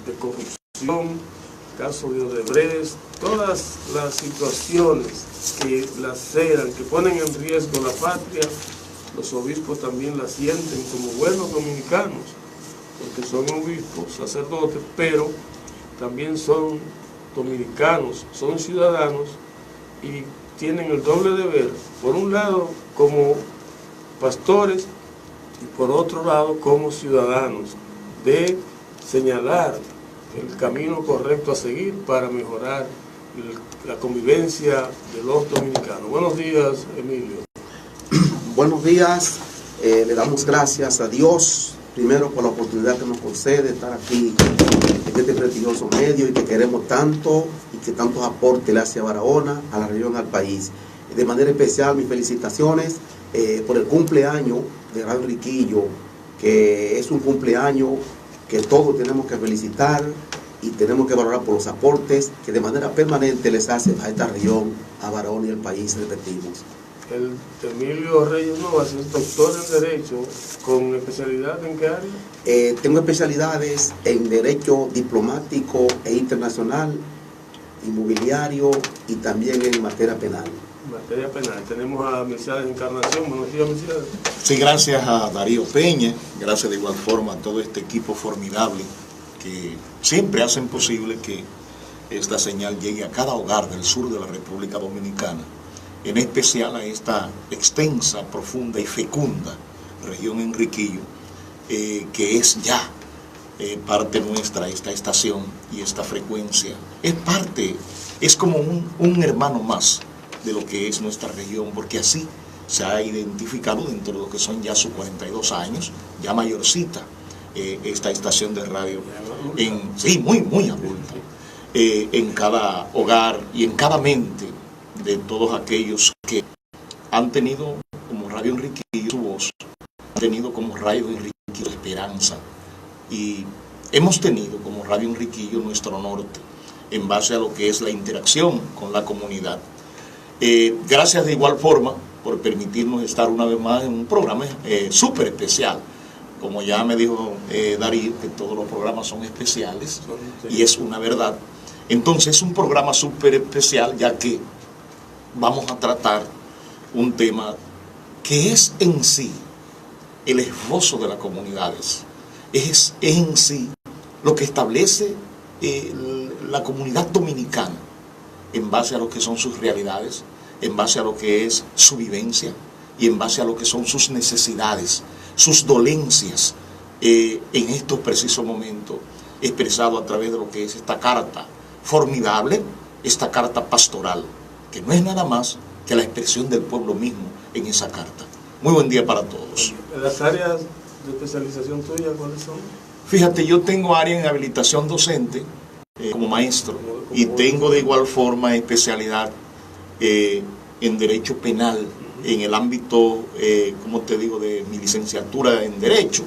de corrupción, caso de Odebrecht, todas las situaciones que laceran, que ponen en riesgo la patria, los obispos también la sienten como buenos dominicanos, porque son obispos, sacerdotes, pero también son dominicanos, son ciudadanos y tienen el doble deber, por un lado como pastores y por otro lado como ciudadanos, de señalar el camino correcto a seguir para mejorar la convivencia de los dominicanos. Buenos días, Emilio. Buenos días, le damos gracias a Dios, primero por la oportunidad que nos concede estar aquí en este prestigioso medio y que queremos tanto y que tantos aportes le hace a Barahona, a la región, al país. De manera especial, mis felicitaciones por el cumpleaños de Radio Enriquillo, que es un cumpleaños que todos tenemos que felicitar y tenemos que valorar por los aportes que de manera permanente les hace a esta región, a Barahona y al país, repetimos. El Emilio Reyes Novas es doctor en Derecho, ¿con especialidad en qué área? Tengo especialidades en Derecho Diplomático e Internacional, Inmobiliario y también en materia penal. Materia penal. Tenemos a Mercedes Encarnación. Buenos días, Mercedes. Sí, gracias a Darío Peña, gracias de igual forma a todo este equipo formidable que siempre hacen posible que esta señal llegue a cada hogar del sur de la República Dominicana, en especial a esta extensa, profunda y fecunda región Enriquillo, que es ya parte nuestra, esta estación y esta frecuencia. Es parte, es como un hermano más de lo que es nuestra región, porque así se ha identificado dentro de lo que son ya sus 42 años, ya mayorcita, esta estación de radio, sí, muy adulta, en cada hogar y en cada mente de todos aquellos que han tenido como Radio Enriquillo su voz, han tenido como Radio Enriquillo esperanza, y hemos tenido como Radio Enriquillo nuestro norte, en base a lo que es la interacción con la comunidad. Gracias de igual forma por permitirnos estar una vez más en un programa súper especial. Como ya me dijo Darío, que todos los programas son especiales, y es una verdad. Entonces es un programa súper especial, ya que vamos a tratar un tema que es en sí el esbozo de las comunidades, es en sí lo que establece la comunidad dominicana en base a lo que son sus realidades, en base a lo que es su vivencia y en base a lo que son sus necesidades, sus dolencias en estos precisos momentos, expresado a través de lo que es esta carta formidable, esta carta pastoral, que no es nada más que la expresión del pueblo mismo en esa carta. Muy buen día para todos. ¿Las áreas de especialización tuya cuáles son? Fíjate, yo tengo área en habilitación docente como maestro, y tengo de igual forma especialidad en Derecho Penal, en el ámbito, como te digo, de mi licenciatura en Derecho.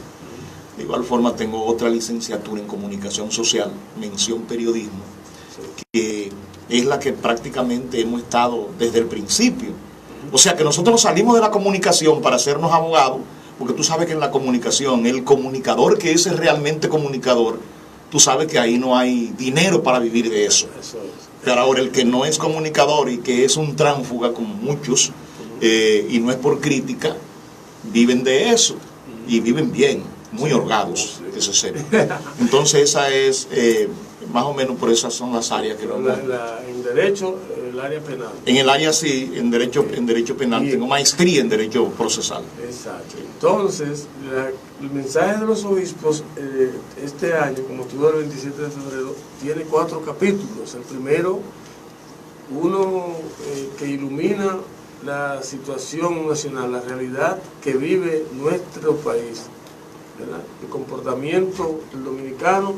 De igual forma tengo otra licenciatura en Comunicación Social, mención Periodismo, que es la que prácticamente hemos estado desde el principio. O sea que nosotros salimos de la comunicación para hacernos abogados, porque tú sabes que en la comunicación, el comunicador que es realmente comunicador, tú sabes que ahí no hay dinero para vivir de eso. Pero ahora el que no es comunicador y que es un tránsfuga como muchos, y no es por crítica, viven de eso y viven bien, muy holgados, que se sepa. Entonces esa es, más o menos por esas son las áreas que vamos. En Derecho, el área penal. En el área sí, en derecho penal, bien. Tengo maestría en Derecho Procesal. Exacto. Entonces, el mensaje de los obispos este año, con motivo del 27 de febrero, tiene 4 capítulos. El primero, uno que ilumina la situación nacional, la realidad que vive nuestro país, ¿verdad? El comportamiento del dominicano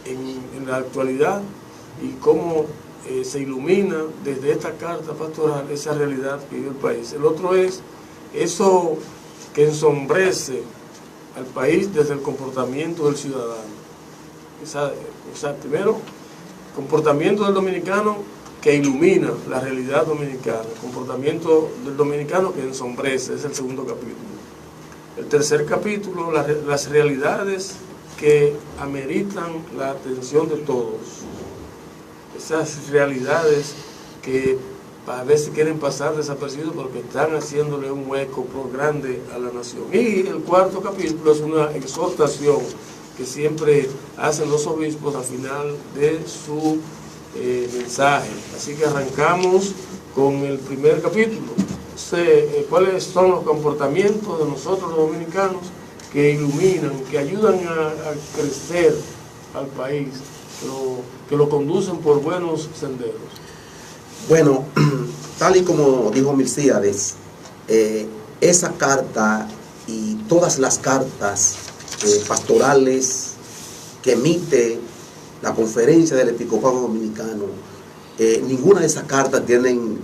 en la actualidad y cómo se ilumina desde esta carta pastoral esa realidad que vive el país. El otro es eso que ensombrece al país desde el comportamiento del ciudadano. Primero, comportamiento del dominicano que ilumina la realidad dominicana, el comportamiento del dominicano que ensombrece, es el segundo capítulo. El tercer capítulo, las realidades que ameritan la atención de todos. Esas realidades que a veces quieren pasar desapercibidos porque están haciéndole un hueco por grande a la nación. Y el cuarto capítulo es una exhortación que siempre hacen los obispos al final de su mensaje. Así que arrancamos con el primer capítulo. ¿Cuáles son los comportamientos de nosotros los dominicanos que iluminan, que ayudan a crecer al país, que lo conducen por buenos senderos? Bueno, tal y como dijo Milcíades, esa carta y todas las cartas pastorales que emite la Conferencia del Episcopado Dominicano, ninguna de esas cartas tienen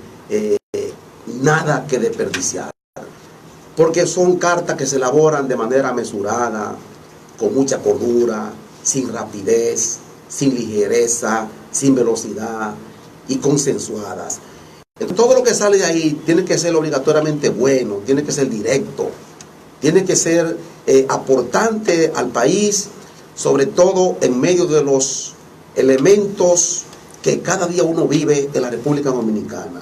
nada que desperdiciar, porque son cartas que se elaboran de manera mesurada, con mucha cordura, sin rapidez, sin ligereza, sin velocidad y consensuadas. Entonces, todo lo que sale de ahí tiene que ser obligatoriamente bueno, tiene que ser directo, tiene que ser aportante al país, sobre todo en medio de los elementos que cada día uno vive en la República Dominicana.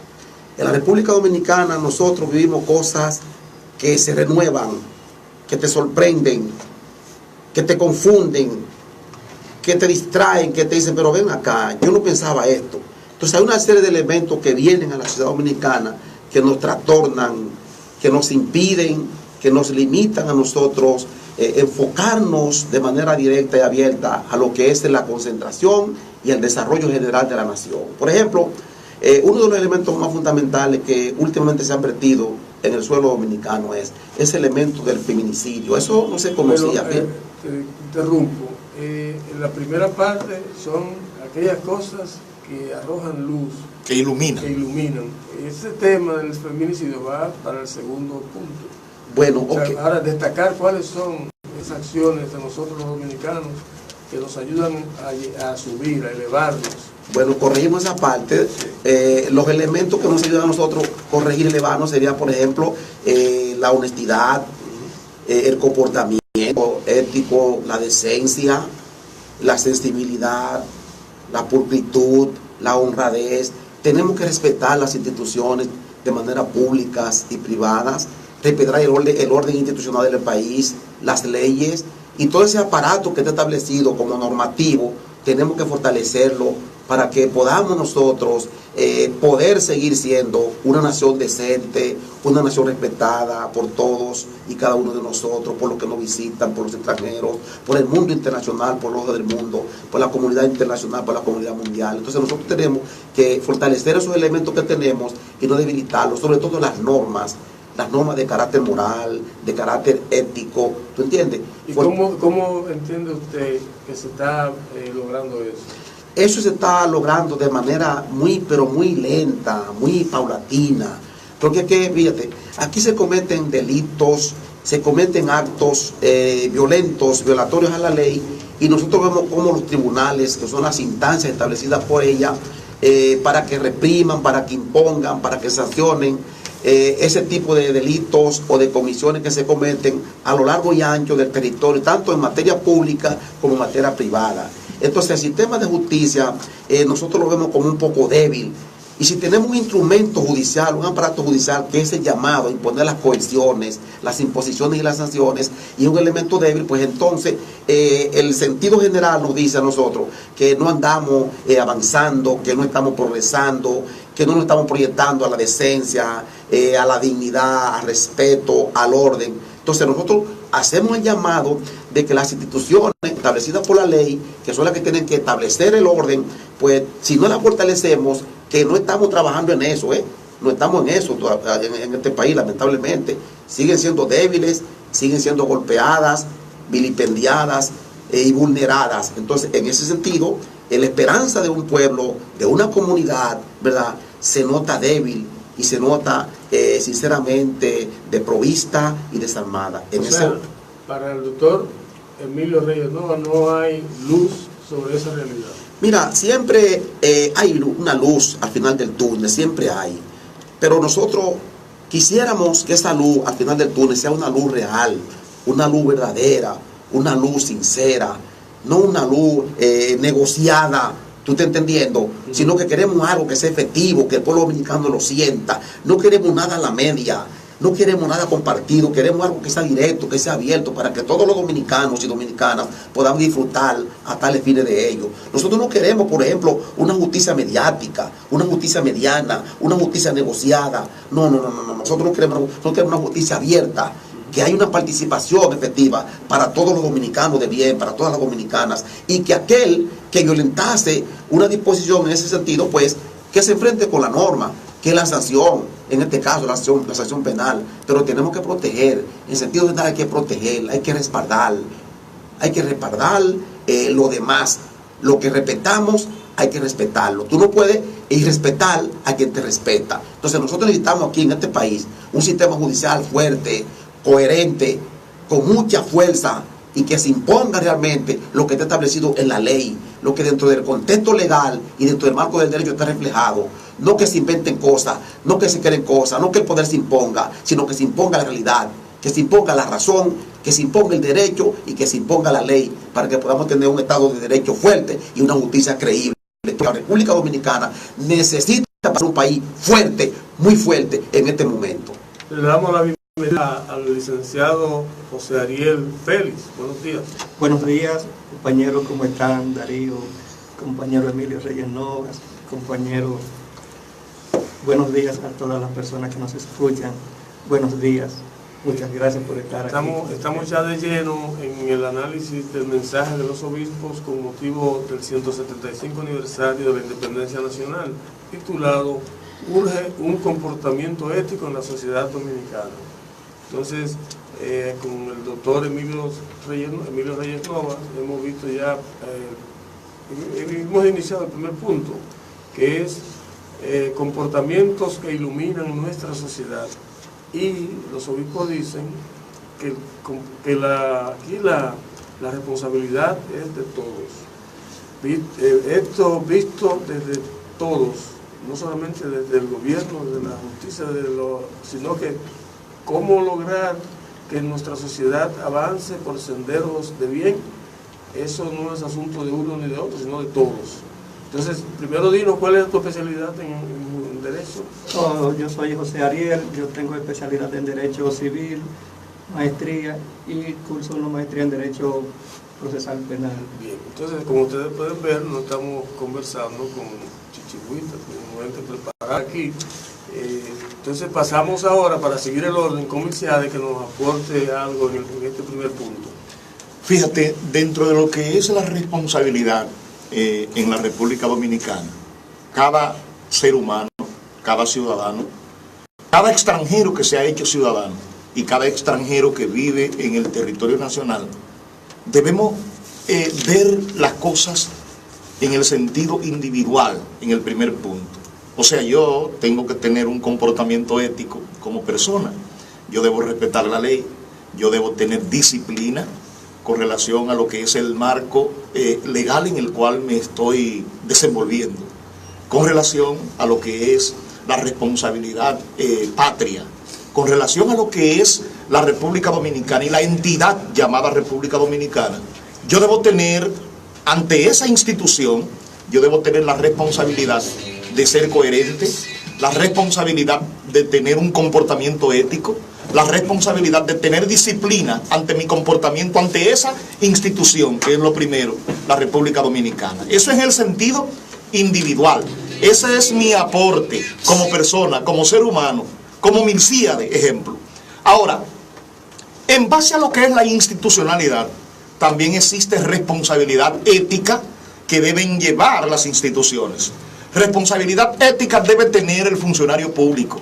En la República Dominicana nosotros vivimos cosas que se renuevan, que te sorprenden, que te confunden, que te distraen, que te dicen, pero ven acá, yo no pensaba esto. Entonces hay una serie de elementos que vienen a la sociedad dominicana que nos trastornan, que nos impiden, que nos limitan a nosotros enfocarnos de manera directa y abierta a lo que es la concentración y el desarrollo general de la nación. Por ejemplo, uno de los elementos más fundamentales que últimamente se han vertido en el suelo dominicano es ese elemento del feminicidio. Eso no se conocía. Pero, te interrumpo. En la primera parte son aquellas cosas que arrojan luz, que iluminan. Ese tema del feminicidio va para el segundo punto. Bueno, o sea, okay. Ahora destacar cuáles son esas acciones de nosotros los dominicanos que nos ayudan a subir, a elevarnos. Bueno, corregimos esa parte. Los elementos que nos ayudan a nosotros a corregir y elevarnos sería, por ejemplo, la honestidad, el comportamiento ético, la decencia, la sensibilidad, la pulcritud, la honradez. Tenemos que respetar las instituciones de manera públicas y privadas, respetar el orden institucional del país, las leyes y todo ese aparato que está establecido como normativo. Tenemos que fortalecerlo para que podamos nosotros poder seguir siendo una nación decente, una nación respetada por todos y cada uno de nosotros, por los que nos visitan, por los extranjeros, por el mundo internacional, por los del mundo, por la comunidad internacional, por la comunidad mundial. Entonces nosotros tenemos que fortalecer esos elementos que tenemos y no debilitarlos, sobre todo las normas de carácter moral, de carácter ético, ¿tú entiendes? ¿Y cómo entiende usted que se está logrando eso? Eso se está logrando de manera pero muy lenta, muy paulatina, porque fíjate, aquí se cometen delitos, se cometen actos violentos, violatorios a la ley, y nosotros vemos cómo los tribunales, que son las instancias establecidas por ella, para que repriman, para que impongan, para que sancionen ese tipo de delitos o de comisiones que se cometen a lo largo y ancho del territorio, tanto en materia pública como en materia privada. Entonces el sistema de justicia nosotros lo vemos como un poco débil, y si tenemos un instrumento judicial, un aparato judicial que es el llamado a imponer las coerciones, las imposiciones y las sanciones, y un elemento débil, pues entonces el sentido general nos dice a nosotros que no andamos avanzando, que no estamos progresando, que no nos estamos proyectando a la decencia, a la dignidad, al respeto, al orden. Entonces nosotros hacemos el llamado de que las instituciones establecidas por la ley, que son las que tienen que establecer el orden, pues si no las fortalecemos, que no estamos trabajando en eso, no estamos en eso en este país, lamentablemente. Siguen siendo débiles, siguen siendo golpeadas, vilipendiadas y vulneradas. Entonces, en ese sentido, la esperanza de un pueblo, de una comunidad, ¿verdad?, se nota débil y se nota sinceramente desprovista y desarmada. Para el doctor Emilio Reyes Nova no hay luz sobre esa realidad. Mira, siempre hay una luz al final del túnel, siempre hay. Pero nosotros quisiéramos que esa luz al final del túnel sea una luz real, una luz verdadera, una luz sincera, no una luz negociada, ¿tú estás entendiendo? Sino que queremos algo que sea efectivo, que el pueblo dominicano lo sienta. No queremos nada a la media, no queremos nada compartido, queremos algo que sea directo, que sea abierto, para que todos los dominicanos y dominicanas podamos disfrutar a tales fines de ello. Nosotros no queremos, por ejemplo, una justicia mediática, una justicia mediana, una justicia negociada. No. Nosotros no queremos una justicia abierta, que haya una participación efectiva para todos los dominicanos de bien, para todas las dominicanas, y que aquel que violentase una disposición en ese sentido, pues, que se enfrente con la norma, que es la sanción, en este caso la sanción penal. Pero tenemos que proteger, en sentido general hay que proteger, hay que respaldar lo demás. Lo que respetamos, hay que respetarlo. Tú no puedes irrespetar a quien te respeta. Entonces nosotros necesitamos aquí en este país un sistema judicial fuerte, coherente, con mucha fuerza, y que se imponga realmente lo que está establecido en la ley, lo que dentro del contexto legal y dentro del marco del derecho está reflejado. No que se inventen cosas, no que se creen cosas, no que el poder se imponga, sino que se imponga la realidad, que se imponga la razón, que se imponga el derecho y que se imponga la ley, para que podamos tener un Estado de Derecho fuerte y una justicia creíble. La República Dominicana necesita para un país fuerte, muy fuerte en este momento. Le damos la bienvenida al licenciado José Ariel Félix. Buenos días. Buenos días, compañeros, ¿cómo están? Darío, compañero Emilio Reyes Novas, compañero. Buenos días a todas las personas que nos escuchan. Buenos días. Muchas gracias por estar aquí. Estamos ya de lleno en el análisis del mensaje de los obispos con motivo del 175 aniversario de la Independencia Nacional, titulado "Urge un comportamiento ético en la sociedad dominicana". Entonces, con el doctor Emilio Reyes Novas hemos visto ya, hemos iniciado el primer punto, que es comportamientos que iluminan nuestra sociedad. Y los obispos dicen que aquí la responsabilidad es de todos. Esto visto desde todos, no solamente desde el gobierno, desde la justicia, sino que cómo lograr que nuestra sociedad avance por senderos de bien. Eso no es asunto de uno ni de otro, sino de todos. Entonces, primero dinos, ¿cuál es tu especialidad en Derecho? Yo soy José Ariel, yo tengo especialidad en Derecho Civil, maestría, y curso una maestría en Derecho Procesal Penal. Bien, entonces, como ustedes pueden ver, no estamos conversando con chichigüitas, con gente preparada aquí. Entonces, pasamos ahora, para seguir el orden, con Milciades, que nos aporte algo en este primer punto. Fíjate, dentro de lo que es la responsabilidad en la República Dominicana, cada ser humano, cada ciudadano, cada extranjero que se ha hecho ciudadano y cada extranjero que vive en el territorio nacional, debemos ver las cosas en el sentido individual, en el primer punto. O sea, yo tengo que tener un comportamiento ético como persona. Yo debo respetar la ley, yo debo tener disciplina con relación a lo que es el marco legal en el cual me estoy desenvolviendo, con relación a lo que es la responsabilidad patria, con relación a lo que es la República Dominicana y la entidad llamada República Dominicana. Yo debo tener, ante esa institución, yo debo tener la responsabilidad de ser coherente, la responsabilidad de tener un comportamiento ético, la responsabilidad de tener disciplina ante mi comportamiento ante esa institución, que es lo primero, la República Dominicana. Eso es el sentido individual. Ese es mi aporte como persona, como ser humano, como Milciades, ejemplo. Ahora, en base a lo que es la institucionalidad, también existe responsabilidad ética que deben llevar las instituciones. Responsabilidad ética debe tener el funcionario público.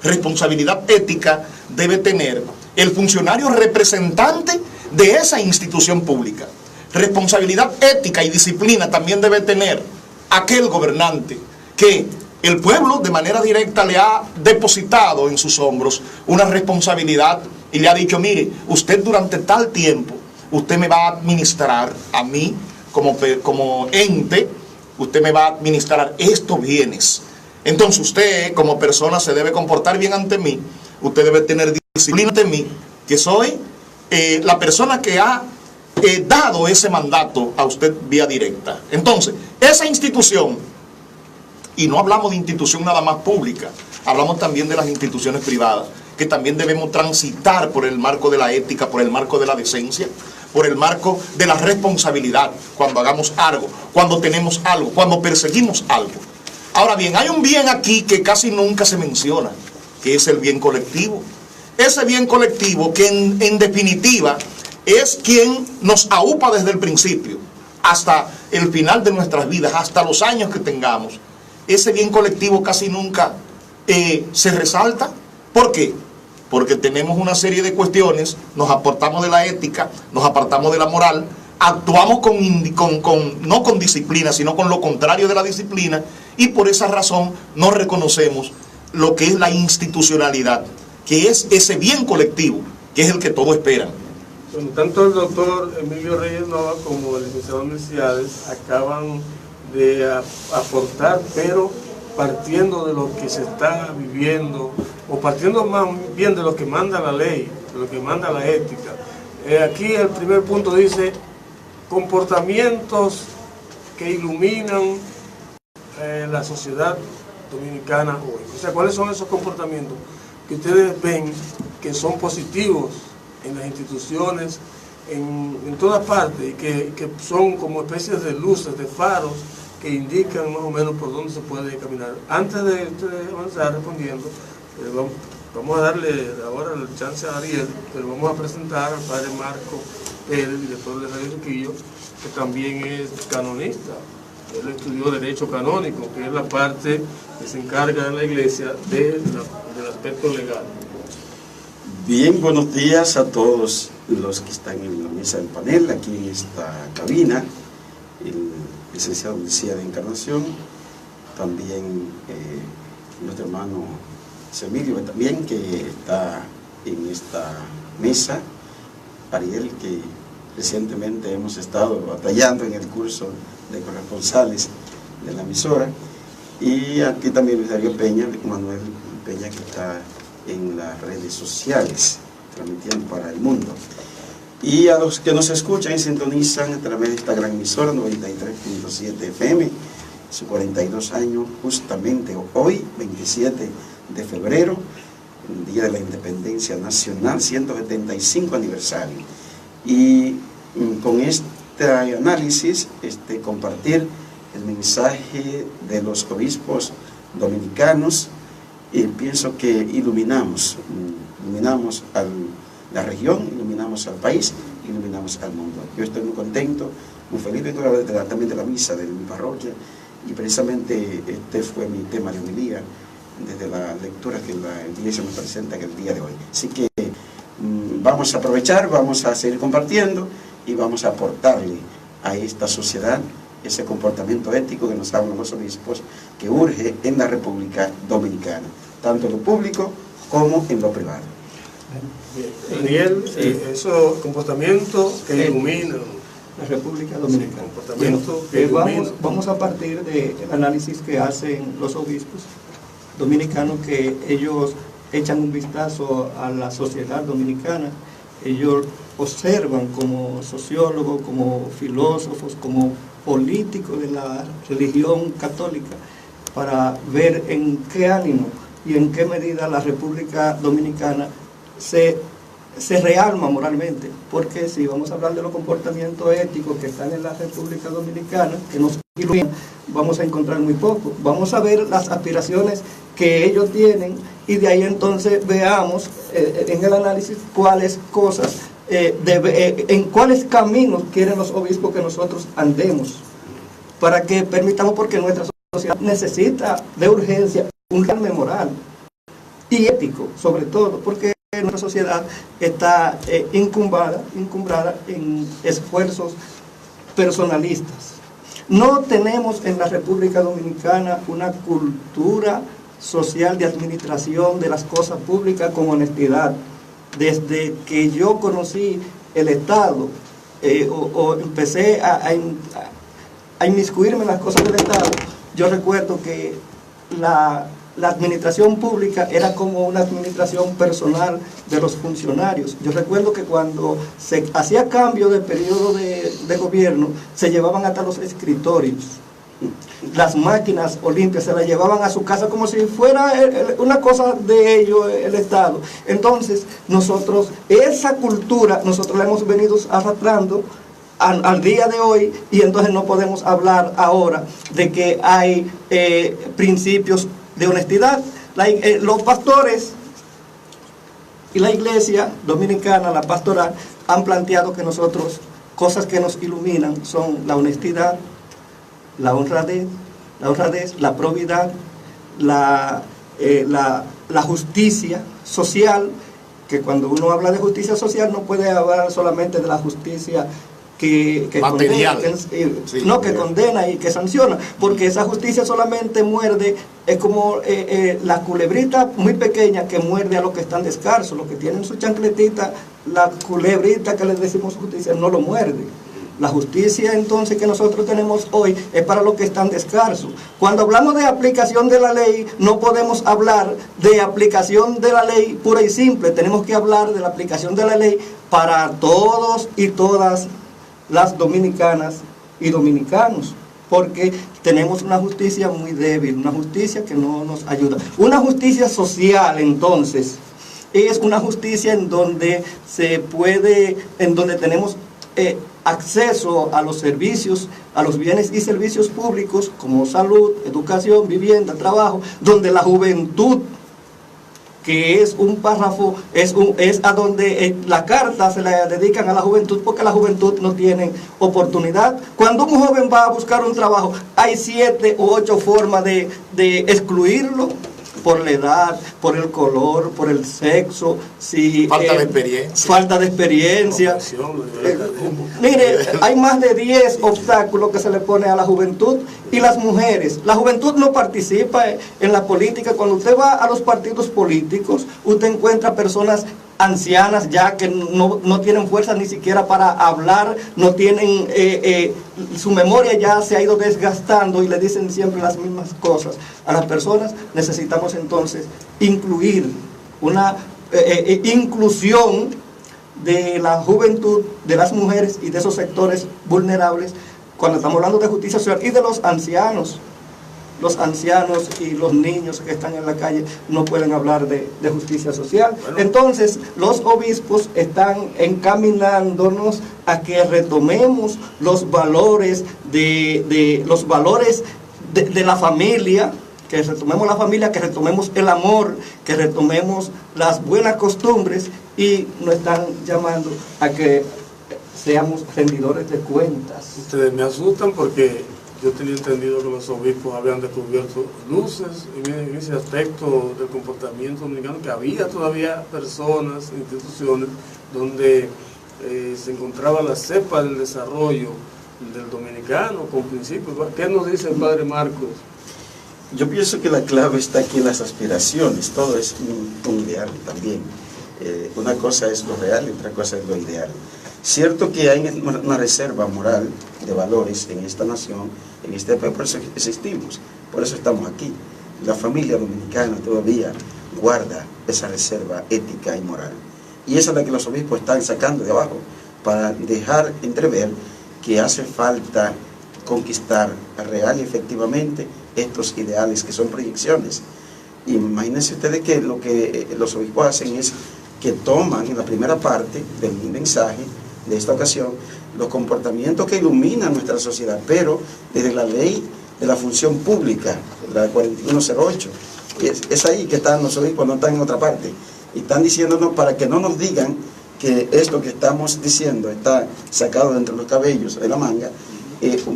Responsabilidad ética debe tener el funcionario representante de esa institución pública. Responsabilidad ética y disciplina también debe tener aquel gobernante que el pueblo de manera directa le ha depositado en sus hombros una responsabilidad y le ha dicho: mire, usted durante tal tiempo, usted me va a administrar a mí como ente, usted me va a administrar estos bienes. Entonces usted como persona se debe comportar bien ante mí, usted debe tener disciplina ante mí, que soy la persona que ha dado ese mandato a usted vía directa. Entonces, esa institución, y no hablamos de institución nada más pública, hablamos también de las instituciones privadas, que también debemos transitar por el marco de la ética, por el marco de la decencia, por el marco de la responsabilidad, cuando hagamos algo, cuando tenemos algo, cuando perseguimos algo. Ahora bien, hay un bien aquí que casi nunca se menciona, que es el bien colectivo. Ese bien colectivo que en definitiva es quien nos aupa desde el principio hasta el final de nuestras vidas, hasta los años que tengamos. Ese bien colectivo casi nunca se resalta. ¿Por qué? Porque tenemos una serie de cuestiones, nos apartamos de la ética, nos apartamos de la moral, actuamos no con disciplina, sino con lo contrario de la disciplina, y por esa razón no reconocemos lo que es la institucionalidad, que es ese bien colectivo, que es el que todos esperan. Bueno, tanto el doctor Emilio Reyes Nova como el licenciado Melciades acaban de aportar, pero partiendo de lo que se está viviendo, o partiendo más bien de lo que manda la ley, de lo que manda la ética. Aquí el primer punto dice, comportamientos que iluminan la sociedad dominicana hoy. O sea, ¿cuáles son esos comportamientos que ustedes ven que son positivos en las instituciones, en todas partes, y que son como especies de luces, de faros, que indican más o menos por dónde se puede caminar? Antes de avanzar respondiendo, vamos a darle ahora la chance a Ariel, pero vamos a presentar al padre Marco Pérez, director de Radio Ruquillo, que también es canonista. Él estudió Derecho Canónico, que es la parte que se encarga en la iglesia del aspecto legal. Bien, buenos días a todos los que están en la mesa del panel, aquí en esta cabina, el licenciado Mesías de Encarnación, también nuestro hermano Emilio también, que está en esta mesa, Ariel, que recientemente hemos estado batallando en el curso de corresponsales de la emisora, y aquí también Luis Darío Peña, Manuel Peña, que está en las redes sociales, transmitiendo para el mundo. Y a los que nos escuchan y sintonizan a través de esta gran emisora 93.7 FM, sus 42 años, justamente hoy, 27 de febrero, el Día de la Independencia Nacional, 175 aniversario. Y con este análisis, compartir el mensaje de los obispos dominicanos, y pienso que iluminamos a la región, iluminamos al país, iluminamos al mundo. Yo estoy muy contento, muy feliz, vengo también de la misa de mi parroquia, y precisamente este fue mi tema de homilía desde la lectura que la iglesia nos presenta en el día de hoy. Así que vamos a aprovechar, vamos a seguir compartiendo y vamos a aportarle a esta sociedad ese comportamiento ético que nos hablan los obispos, que urge en la República Dominicana, tanto en lo público como en lo privado. Daniel, esos comportamientos que iluminan la República Dominicana. Comportamientos que iluminan. Vamos a partir del análisis que hacen los obispos dominicanos, que ellos echan un vistazo a la sociedad dominicana. Ellos observan como sociólogos, como filósofos, como políticos de la religión católica, para ver en qué ánimo y en qué medida la República Dominicana se realma moralmente. Porque si vamos a hablar de los comportamientos éticos que están en la República Dominicana, que nos iluminan, vamos a encontrar muy poco. Vamos a ver las aspiraciones que ellos tienen, y de ahí entonces veamos en el análisis cuáles cosas, en cuáles caminos quieren los obispos que nosotros andemos, para que permitamos, porque nuestra sociedad necesita de urgencia un realme moral y ético, sobre todo porque nuestra sociedad está encumbrada en esfuerzos personalistas. No tenemos en la República Dominicana una cultura social de administración de las cosas públicas con honestidad. Desde que yo conocí el Estado o empecé a inmiscuirme en las cosas del Estado, yo recuerdo que la administración pública era como una administración personal de los funcionarios. Yo recuerdo que cuando se hacía cambio de periodo de gobierno, se llevaban hasta los escritorios. Las máquinas Olimpia se las llevaban a su casa como si fuera una cosa de ellos, el Estado. Entonces, nosotros, esa cultura, nosotros la hemos venido arrastrando al día de hoy, y entonces no podemos hablar ahora de que hay principios de honestidad. Los pastores y la iglesia dominicana, la pastoral, han planteado que nosotros, cosas que nos iluminan son la honestidad, la honradez, la probidad, la justicia social, que cuando uno habla de justicia social no puede hablar solamente de la justicia que condena, que condena y que sanciona, porque esa justicia solamente muerde, es como la culebrita muy pequeña que muerde a los que están descalzos, los que tienen su chancletita, la culebrita que les decimos justicia no lo muerde. La justicia entonces que nosotros tenemos hoy es para los que están descalzos. Cuando hablamos de aplicación de la ley, no podemos hablar de aplicación de la ley pura y simple, tenemos que hablar de la aplicación de la ley para todos y todas las dominicanas y dominicanos, porque tenemos una justicia muy débil, una justicia que no nos ayuda. Una justicia social, entonces, es una justicia en donde tenemos acceso a los servicios, a los bienes y servicios públicos como salud, educación, vivienda, trabajo, donde la juventud, que es un párrafo, es a donde la carta se la dedican a la juventud, porque la juventud no tiene oportunidad. Cuando un joven va a buscar un trabajo, hay 7 u 8 formas de excluirlo, por la edad, por el color, por el sexo, falta de experiencia. Mire, hay más de 10 obstáculos que se le pone a la juventud. Y las mujeres, la juventud no participa en la política. Cuando usted va a los partidos políticos, usted encuentra personas ancianas ya que no tienen fuerza ni siquiera para hablar, no tienen, su memoria ya se ha ido desgastando y le dicen siempre las mismas cosas a las personas. Necesitamos entonces incluir una inclusión de la juventud, de las mujeres y de esos sectores vulnerables cuando estamos hablando de justicia social, y de los ancianos. Los ancianos y los niños que están en la calle no pueden hablar de justicia social. Entonces, los obispos están encaminándonos a que retomemos los valores de la familia, que retomemos la familia, que retomemos el amor, que retomemos las buenas costumbres, y nos están llamando a que seamos rendidores de cuentas. Ustedes me asustan porque yo tenía entendido que los obispos habían descubierto luces en ese aspecto del comportamiento dominicano, que había todavía personas, instituciones, donde se encontraba la cepa del desarrollo del dominicano con principios. ¿Qué nos dice el padre Marcos? Yo pienso que la clave está aquí en las aspiraciones. Todo es un ideal también. Una cosa es lo real y otra cosa es lo ideal. Cierto que hay una reserva moral de valores en esta nación, en este país, por eso existimos, por eso estamos aquí. La familia dominicana todavía guarda esa reserva ética y moral. Y esa es la que los obispos están sacando de abajo, para dejar entrever que hace falta conquistar real y efectivamente estos ideales que son proyecciones. Imagínense ustedes que lo que los obispos hacen es que toman en la primera parte del mensaje de esta ocasión los comportamientos que iluminan nuestra sociedad, pero desde la ley de la función pública, la 4108. Es ahí que están los obispos, no están en otra parte. Y están diciéndonos para que no nos digan que esto que estamos diciendo está sacado de entre los cabellos de la manga.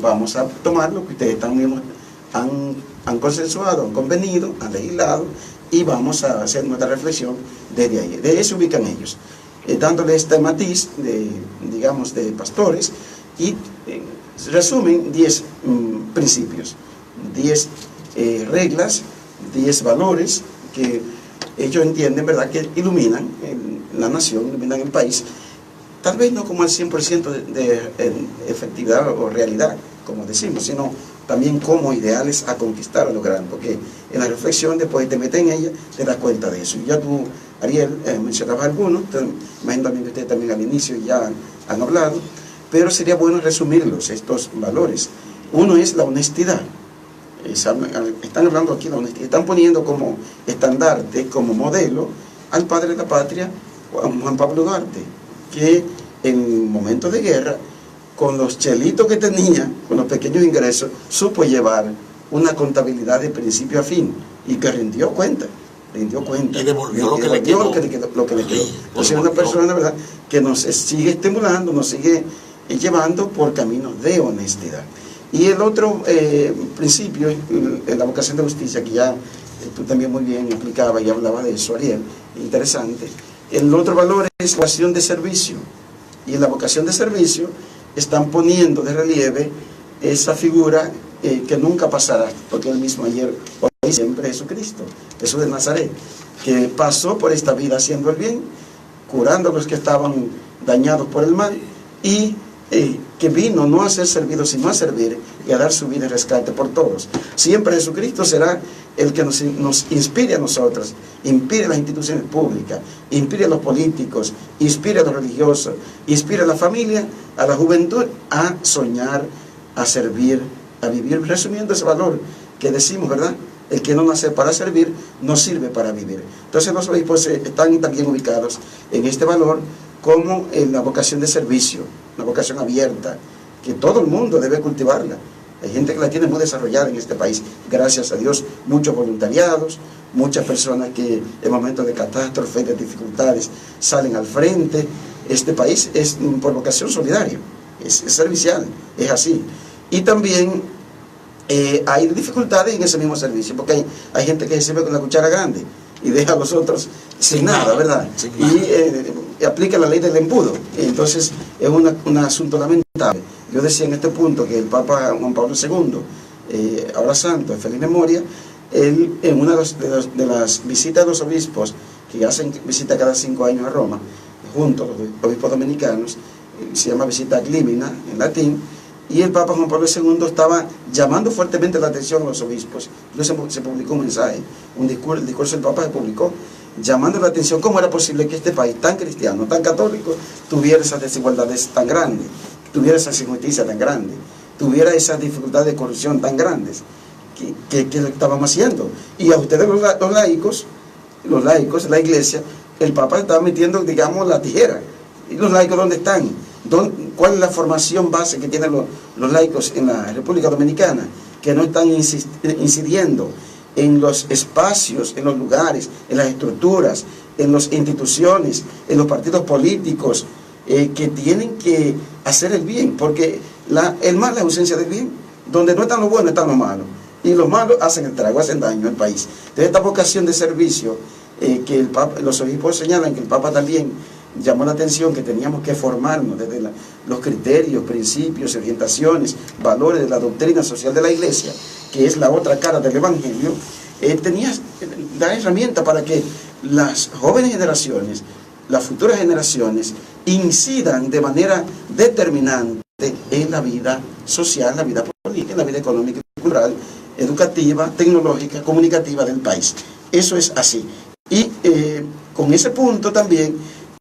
Vamos a tomar lo que ustedes han consensuado, han convenido, han legislado, y vamos a hacer nuestra reflexión desde ahí. De eso se ubican ellos, dándole este matiz de pastores, y resumen 10 principios, 10 reglas, 10 valores que ellos entienden, ¿verdad?, que iluminan la nación, iluminan el país, tal vez no como al 100% de efectividad o realidad, como decimos, sino también como ideales a conquistar, a lograr, porque en la reflexión después te metes en ella, te das cuenta de eso. Ya tú, Ariel, mencionabas algunos, imagino también que ustedes también al inicio ya han hablado, pero sería bueno resumirlos, estos valores. Uno es la honestidad. Están hablando aquí de la honestidad, están poniendo como estandarte, como modelo, al padre de la patria, Juan Pablo Duarte, que en momentos de guerra, con los chelitos que tenía, con los pequeños ingresos, supo llevar una contabilidad de principio a fin y que rindió cuenta. Y devolvió lo que le quedó. Entonces es una persona, ¿verdad?, que nos sigue estimulando, nos sigue llevando por caminos de honestidad. Y el otro principio, la vocación de justicia, que ya tú también muy bien explicaba y hablaba de eso, Ariel, interesante. El otro valor es la vocación de servicio. Y en la vocación de servicio están poniendo de relieve esa figura que nunca pasará, porque el mismo ayer, hoy y siempre, Jesucristo, Jesús de Nazaret, que pasó por esta vida haciendo el bien, curando a los que estaban dañados por el mal, y que vino no a ser servido, sino a servir y a dar su vida en rescate por todos. Siempre Jesucristo será el que nos inspire a nosotros, inspire a las instituciones públicas, inspire a los políticos, inspire a los religiosos, inspire a la familia, a la juventud, a soñar, a servir, a vivir, resumiendo ese valor que decimos, ¿verdad? El que no nace para servir, no sirve para vivir. Entonces los obispos están también ubicados en este valor como en la vocación de servicio, una vocación abierta, que todo el mundo debe cultivarla. Hay gente que la tiene muy desarrollada en este país, gracias a Dios, muchos voluntariados, muchas personas que en momentos de catástrofe, de dificultades, salen al frente. Este país es por vocación solidaria, es servicial, es así. Y también hay dificultades en ese mismo servicio, porque hay gente que se sirve con la cuchara grande y deja a los otros sin nada, ¿verdad? Y aplica la ley del embudo. Entonces es un asunto lamentable. Yo decía en este punto que el Papa Juan Pablo II, ahora santo, de feliz memoria, él en una de las visitas de los obispos, que hacen visita cada 5 años a Roma, juntos los obispos dominicanos, se llama visita clímina en latín, y el Papa Juan Pablo II estaba llamando fuertemente la atención a los obispos. Entonces se publicó un mensaje, el discurso del Papa se publicó, llamando la atención cómo era posible que este país tan cristiano, tan católico, tuviera esas desigualdades tan grandes, tuviera esa injusticia tan grande, tuviera esas dificultades de corrupción tan grandes, que estábamos haciendo. Y a ustedes los laicos, la iglesia, el Papa estaba metiendo, digamos, la tijera. ¿Y los laicos dónde están? ¿Cuál es la formación base que tienen los laicos en la República Dominicana? Que no están incidiendo en los espacios, en los lugares, en las estructuras, en las instituciones, en los partidos políticos, que tienen que hacer el bien, porque el mal es la ausencia del bien. Donde no están los buenos, están los malos, y los malos hacen el trago, hacen daño al país. Entonces esta vocación de servicio, que los obispos señalan, que el Papa también llamó la atención, que teníamos que formarnos desde los criterios, principios, orientaciones, valores de la doctrina social de la Iglesia, que es la otra cara del Evangelio. Tenía la herramienta para que las jóvenes generaciones, las futuras generaciones, incidan de manera determinante en la vida social, la vida política, la vida económica y cultural, educativa, tecnológica, comunicativa del país. Eso es así. Y con ese punto también,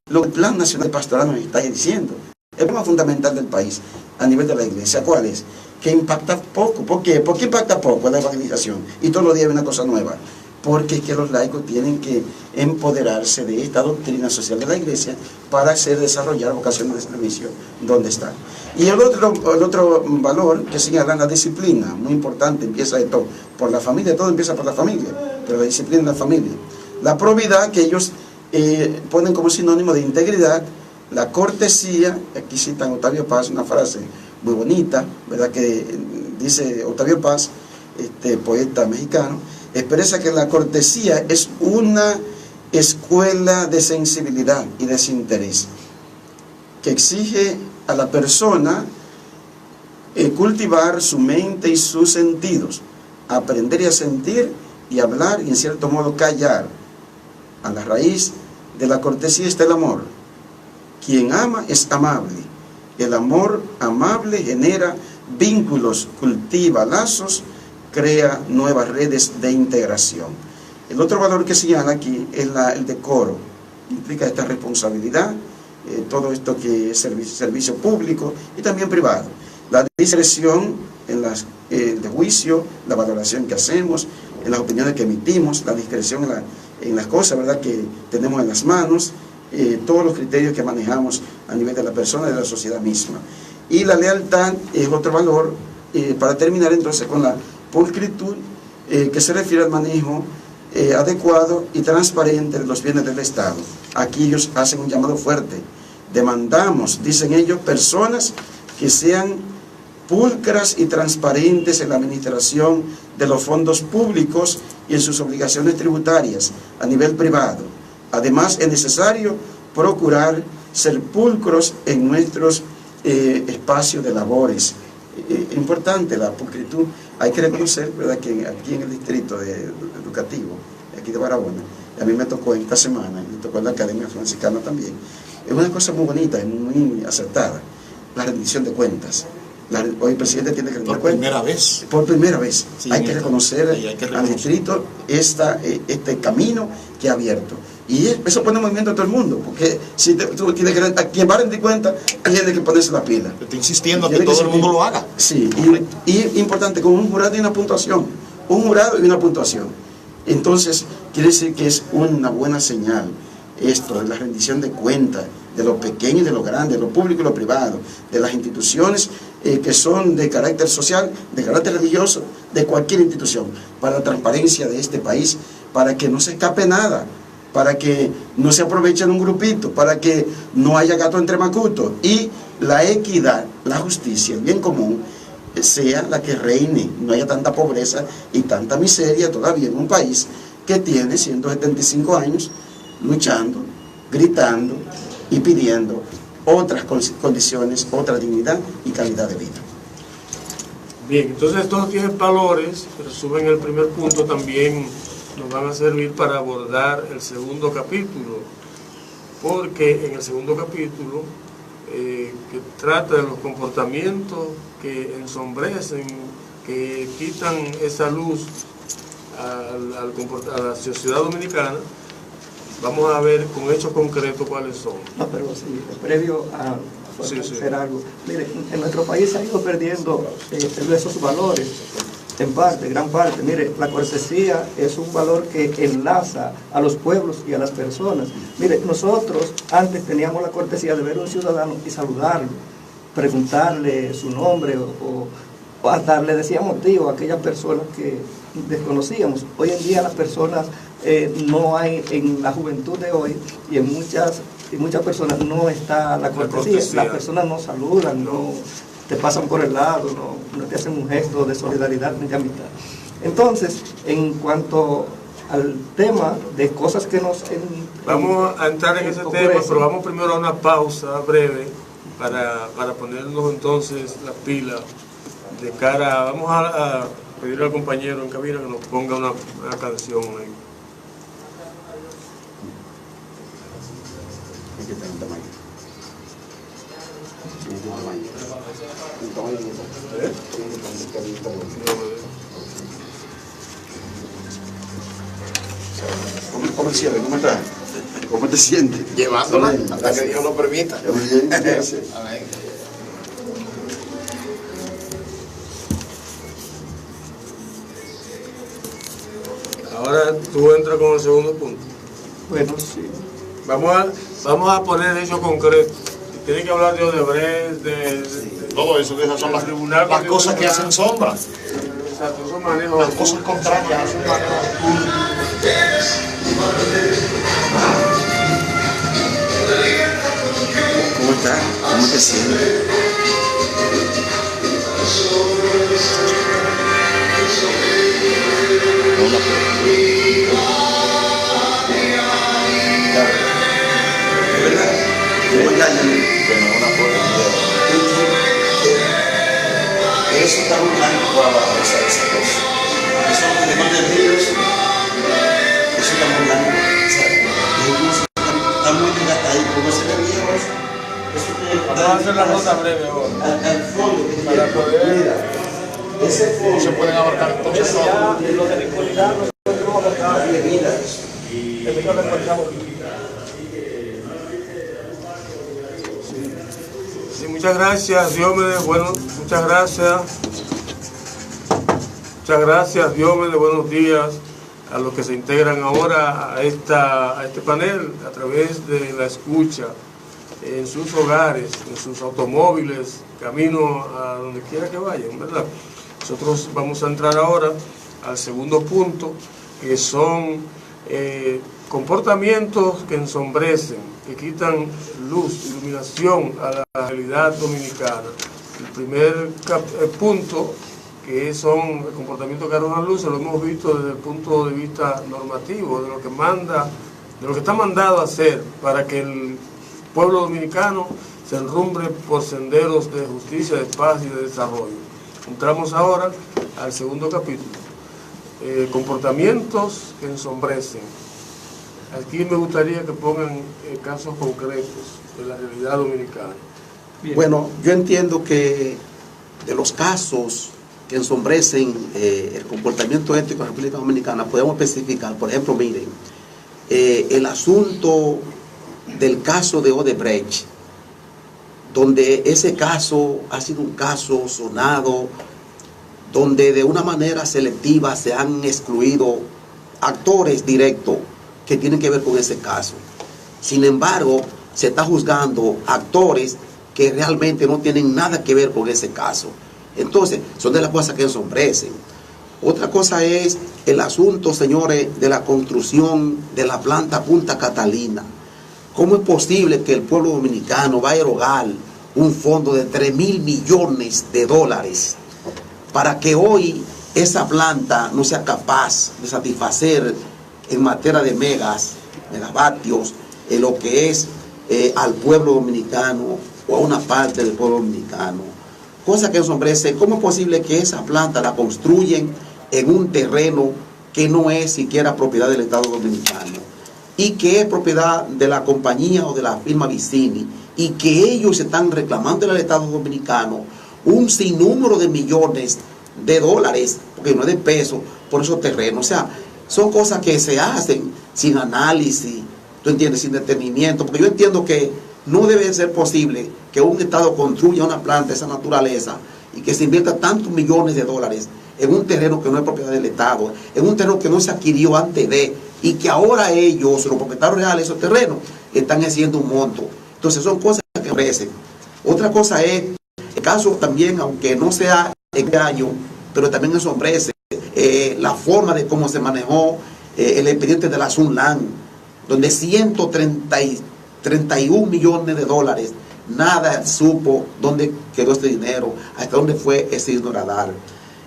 lo que el Plan Nacional de Pastoral nos está diciendo, el tema fundamental del país a nivel de la Iglesia, ¿cuál es? Que impacta poco. ¿Por qué? ¿Por qué impacta poco la evangelización? Y todos los días hay una cosa nueva. Porque es que los laicos tienen que empoderarse de esta doctrina social de la Iglesia para hacer desarrollar vocaciones de servicio donde están. Y el otro valor que señala la disciplina, muy importante, empieza de todo, por la familia, todo empieza por la familia, pero la disciplina de la familia. La probidad, que ellos ponen como sinónimo de integridad, la cortesía, aquí citan Octavio Paz, una frase muy bonita, ¿verdad?, que dice Octavio Paz, poeta mexicano, expresa que la cortesía es una escuela de sensibilidad y desinterés, que exige a la persona cultivar su mente y sus sentidos, aprender a sentir y hablar y en cierto modo callar. A la raíz de la cortesía está el amor. Quien ama es amable. El amor amable genera vínculos, cultiva lazos, crea nuevas redes de integración. El otro valor que señala aquí es el decoro, implica esta responsabilidad, todo esto que es servicio público y también privado. La discreción en el juicio, la valoración que hacemos, en las opiniones que emitimos, la discreción en las cosas, ¿verdad?, que tenemos en las manos, todos los criterios que manejamos a nivel de la persona y de la sociedad misma. Y la lealtad es otro valor, para terminar entonces con la pulcritud, que se refiere al manejo adecuado y transparente de los bienes del Estado. Aquí ellos hacen un llamado fuerte. Demandamos, dicen ellos, personas que sean pulcras y transparentes en la administración de los fondos públicos y en sus obligaciones tributarias a nivel privado. Además, es necesario procurar ser pulcros en nuestros espacios de labores. Importante la pulcritud. Hay que reconocer, ¿verdad?, que aquí en el distrito educativo, aquí de Barahona, a mí me tocó esta semana, me tocó en la Academia Franciscana también, es una cosa muy bonita, es muy acertada, la rendición de cuentas. Hoy el presidente tiene que rendir cuentas. Por primera vez. Sí, hay que reconocer al distrito este camino que ha abierto. Y eso pone movimiento a todo el mundo, porque si tú tienes que, a quien va a rendir cuenta, tiene que ponerse la pila. Estoy insistiendo en que todo el mundo lo haga. Sí, y importante, con un jurado y una puntuación. Un jurado y una puntuación. Entonces, quiere decir que es una buena señal esto, de la rendición de cuentas, de lo pequeño y de lo grande, de lo público y lo privado, de las instituciones que son de carácter social, de carácter religioso, de cualquier institución, para la transparencia de este país, para que no se escape nada, para que no se aproveche en un grupito, para que no haya gato entre macutos, y la equidad, la justicia, el bien común, sea la que reine, no haya tanta pobreza y tanta miseria todavía en un país que tiene 175 años luchando, gritando y pidiendo otras condiciones, otra dignidad y calidad de vida. Bien, entonces estos 10 valores que resumen el primer punto también nos van a servir para abordar el segundo capítulo, porque en el segundo capítulo, que trata de los comportamientos que ensombrecen, que quitan esa luz a la sociedad dominicana, vamos a ver con hechos concretos cuáles son. No, pero sí, previo a hacer algo. Mire, en nuestro país se ha ido perdiendo esos valores, en parte, gran parte. Mire, la cortesía es un valor que enlaza a los pueblos y a las personas. Mire, nosotros antes teníamos la cortesía de ver a un ciudadano y saludarlo, preguntarle su nombre o hasta le decíamos tío a aquellas personas que desconocíamos. Hoy en día las personas no hay, en la juventud de hoy y en muchas personas no está la cortesía. Las personas no saludan, no te pasan por el lado, no te hacen un gesto de solidaridad ni de amistad. Entonces, en cuanto al tema de cosas que nos... Vamos a entrar en ese tema, pero vamos primero a una pausa breve para ponernos entonces las pilas de cara. Vamos a pedirle al compañero en cabina que nos ponga una canción ahí. ¿Cómo el cierre? ¿Cómo estás? ¿Cómo te sientes? Llevándola, hasta que Dios lo permita. Bien, gracias. Ahora tú entras con el segundo punto. Bueno, sí. Vamos a poner hechos concretos. Tienen que hablar de Odebrecht, todo eso, esas son las cosas que hacen sombra. Exacto, esos manejos. Las cosas contrarias hacen ¿Cómo estás? ¿Cómo te sientes? ¿Es verdad? No engañan. Eso está muy blanco abajo, esa cosa. Eso además de ríos, eso está muy blanco. Está muy desgastado, como se ve viejo. Eso te a hacer la ronda breve ahora. Para poder... Se pueden abarcar entonces todo. Lo de Nicolás, nosotros vamos a abarcar Sí, muchas gracias, Diomedes. Bueno, muchas gracias. Muchas gracias, Diomedes. Buenos días a los que se integran ahora a este panel a través de la escucha en sus hogares, en sus automóviles, camino a donde quiera que vayan, ¿verdad? Nosotros vamos a entrar ahora al segundo punto, que son comportamientos que ensombrecen, que quitan luz, iluminación a la realidad dominicana. El primer punto, que son comportamientos que arrojan luz, lo hemos visto desde el punto de vista normativo, de lo que está mandado a hacer para que el pueblo dominicano se enrumbre por senderos de justicia, de paz y de desarrollo. Entramos ahora al segundo capítulo, comportamientos que ensombrecen. Aquí me gustaría que pongan casos concretos de la realidad dominicana. Bien. Bueno, yo entiendo que de los casos que ensombrecen el comportamiento ético de la República Dominicana, podemos especificar, por ejemplo, miren, el asunto del caso de Odebrecht, donde ese caso ha sido un caso sonado, donde de una manera selectiva se han excluido actores directos que tienen que ver con ese caso. Sin embargo, se está juzgando actores que realmente no tienen nada que ver con ese caso. Entonces, son de las cosas que ensombrecen. Otra cosa es el asunto, señores, de la construcción de la planta Punta Catalina. ¿Cómo es posible que el pueblo dominicano va a erogar un fondo de 3.000 millones de dólares para que hoy esa planta no sea capaz de satisfacer en materia de megavatios, en lo que es al pueblo dominicano o a una parte del pueblo dominicano? Cosa que ensombrece. ¿Cómo es posible que esa planta la construyen en un terreno que no es siquiera propiedad del Estado Dominicano y que es propiedad de la compañía o de la firma Vicini, y que ellos están reclamando al Estado Dominicano un sinnúmero de millones de dólares, porque no es de pesos, por esos terrenos? O sea, son cosas que se hacen sin análisis, tú entiendes, sin detenimiento, porque yo entiendo que no debe ser posible que un Estado construya una planta de esa naturaleza y que se invierta tantos millones de dólares en un terreno que no es propiedad del Estado, en un terreno que no se adquirió antes de, y que ahora ellos, los propietarios reales de esos terrenos, están haciendo un monto. Entonces son cosas que ofrecen. Otra cosa es el caso también, aunque no sea en este año, pero también ensombrece la forma de cómo se manejó el expediente de la Sunland, donde 131 millones de dólares, nada supo dónde quedó este dinero, hasta dónde fue ese radar.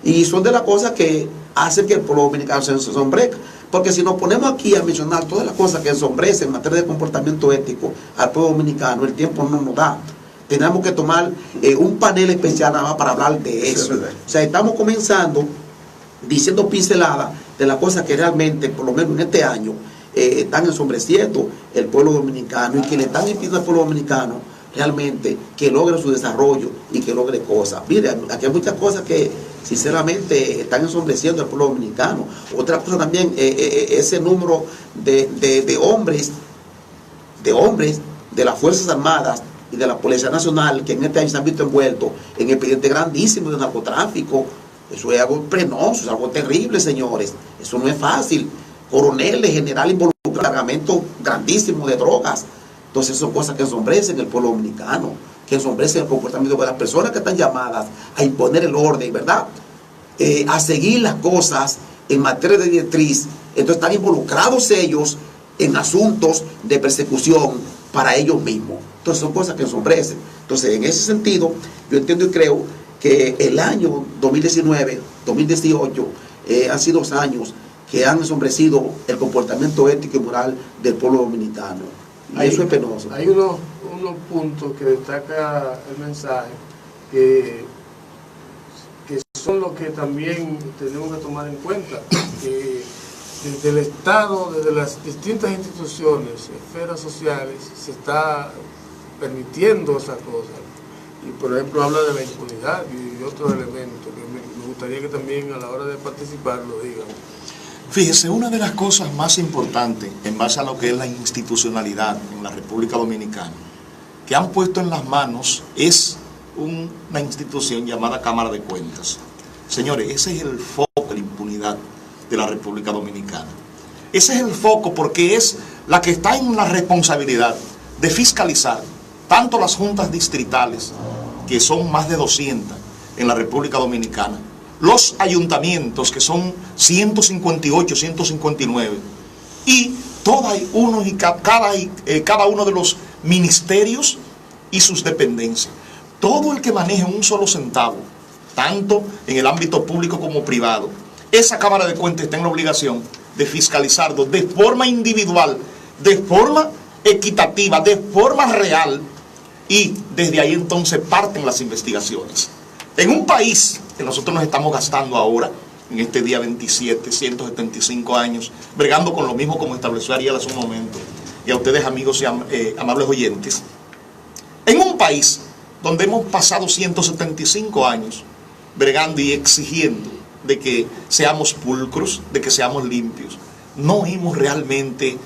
Y son de las cosas que hacen que el pueblo dominicano se ensombrezca, porque si nos ponemos aquí a mencionar todas las cosas que ensombrecen en materia de comportamiento ético al pueblo dominicano, el tiempo no nos da. Tenemos que tomar un panel especial nada más para hablar de eso. O sea, estamos comenzando diciendo pinceladas de las cosas que realmente, por lo menos en este año, están ensombreciendo el pueblo dominicano y que le están impidiendo al pueblo dominicano realmente que logre su desarrollo y que logre cosas. Mire, aquí hay muchas cosas que sinceramente están ensombreciendo al pueblo dominicano. Otra cosa también, ese número de hombres de las Fuerzas Armadas y de la Policía Nacional que en este año se han visto envueltos en expedientes grandísimos de narcotráfico. Eso es algo penoso, es algo terrible, señores. Eso no es fácil. Coroneles, generales involucrados en cargamento grandísimo de drogas. Entonces son cosas que ensombrecen el pueblo dominicano, que ensombrecen el comportamiento de las personas que están llamadas a imponer el orden, ¿verdad? A seguir las cosas en materia de directriz. Entonces están involucrados ellos en asuntos de persecución para ellos mismos. Entonces son cosas que ensombrecen. Entonces en ese sentido yo entiendo y creo que el año 2019, 2018 han sido 2 años que han ensombrecido el comportamiento ético y moral del pueblo dominicano. Y eso es penoso. Hay unos puntos que destaca el mensaje que son los que también tenemos que tomar en cuenta, que desde el Estado, desde las distintas instituciones, esferas sociales, se está permitiendo esas cosas. Y por ejemplo habla de la impunidad y otros elementos que me gustaría que también a la hora de participar lo digan. Fíjese, una de las cosas más importantes en base a lo que es la institucionalidad en la República Dominicana que han puesto en las manos es una institución llamada Cámara de Cuentas. Señores, ese es el foco de la impunidad de la República Dominicana. Ese es el foco porque es la que está en la responsabilidad de fiscalizar tanto las juntas distritales, que son más de 200 en la República Dominicana, los ayuntamientos, que son 158, 159, y cada uno de los ministerios y sus dependencias. Todo el que maneje un solo centavo, tanto en el ámbito público como privado, esa Cámara de Cuentas está en la obligación de fiscalizarlo de forma individual, de forma equitativa, de forma real, y desde ahí entonces parten las investigaciones. En un país que nosotros nos estamos gastando ahora, en este día 27, 175 años, bregando con lo mismo como estableció Ariel hace un momento, y a ustedes amigos y amables oyentes, en un país donde hemos pasado 175 años bregando y exigiendo de que seamos pulcros, de que seamos limpios, no hemos realmente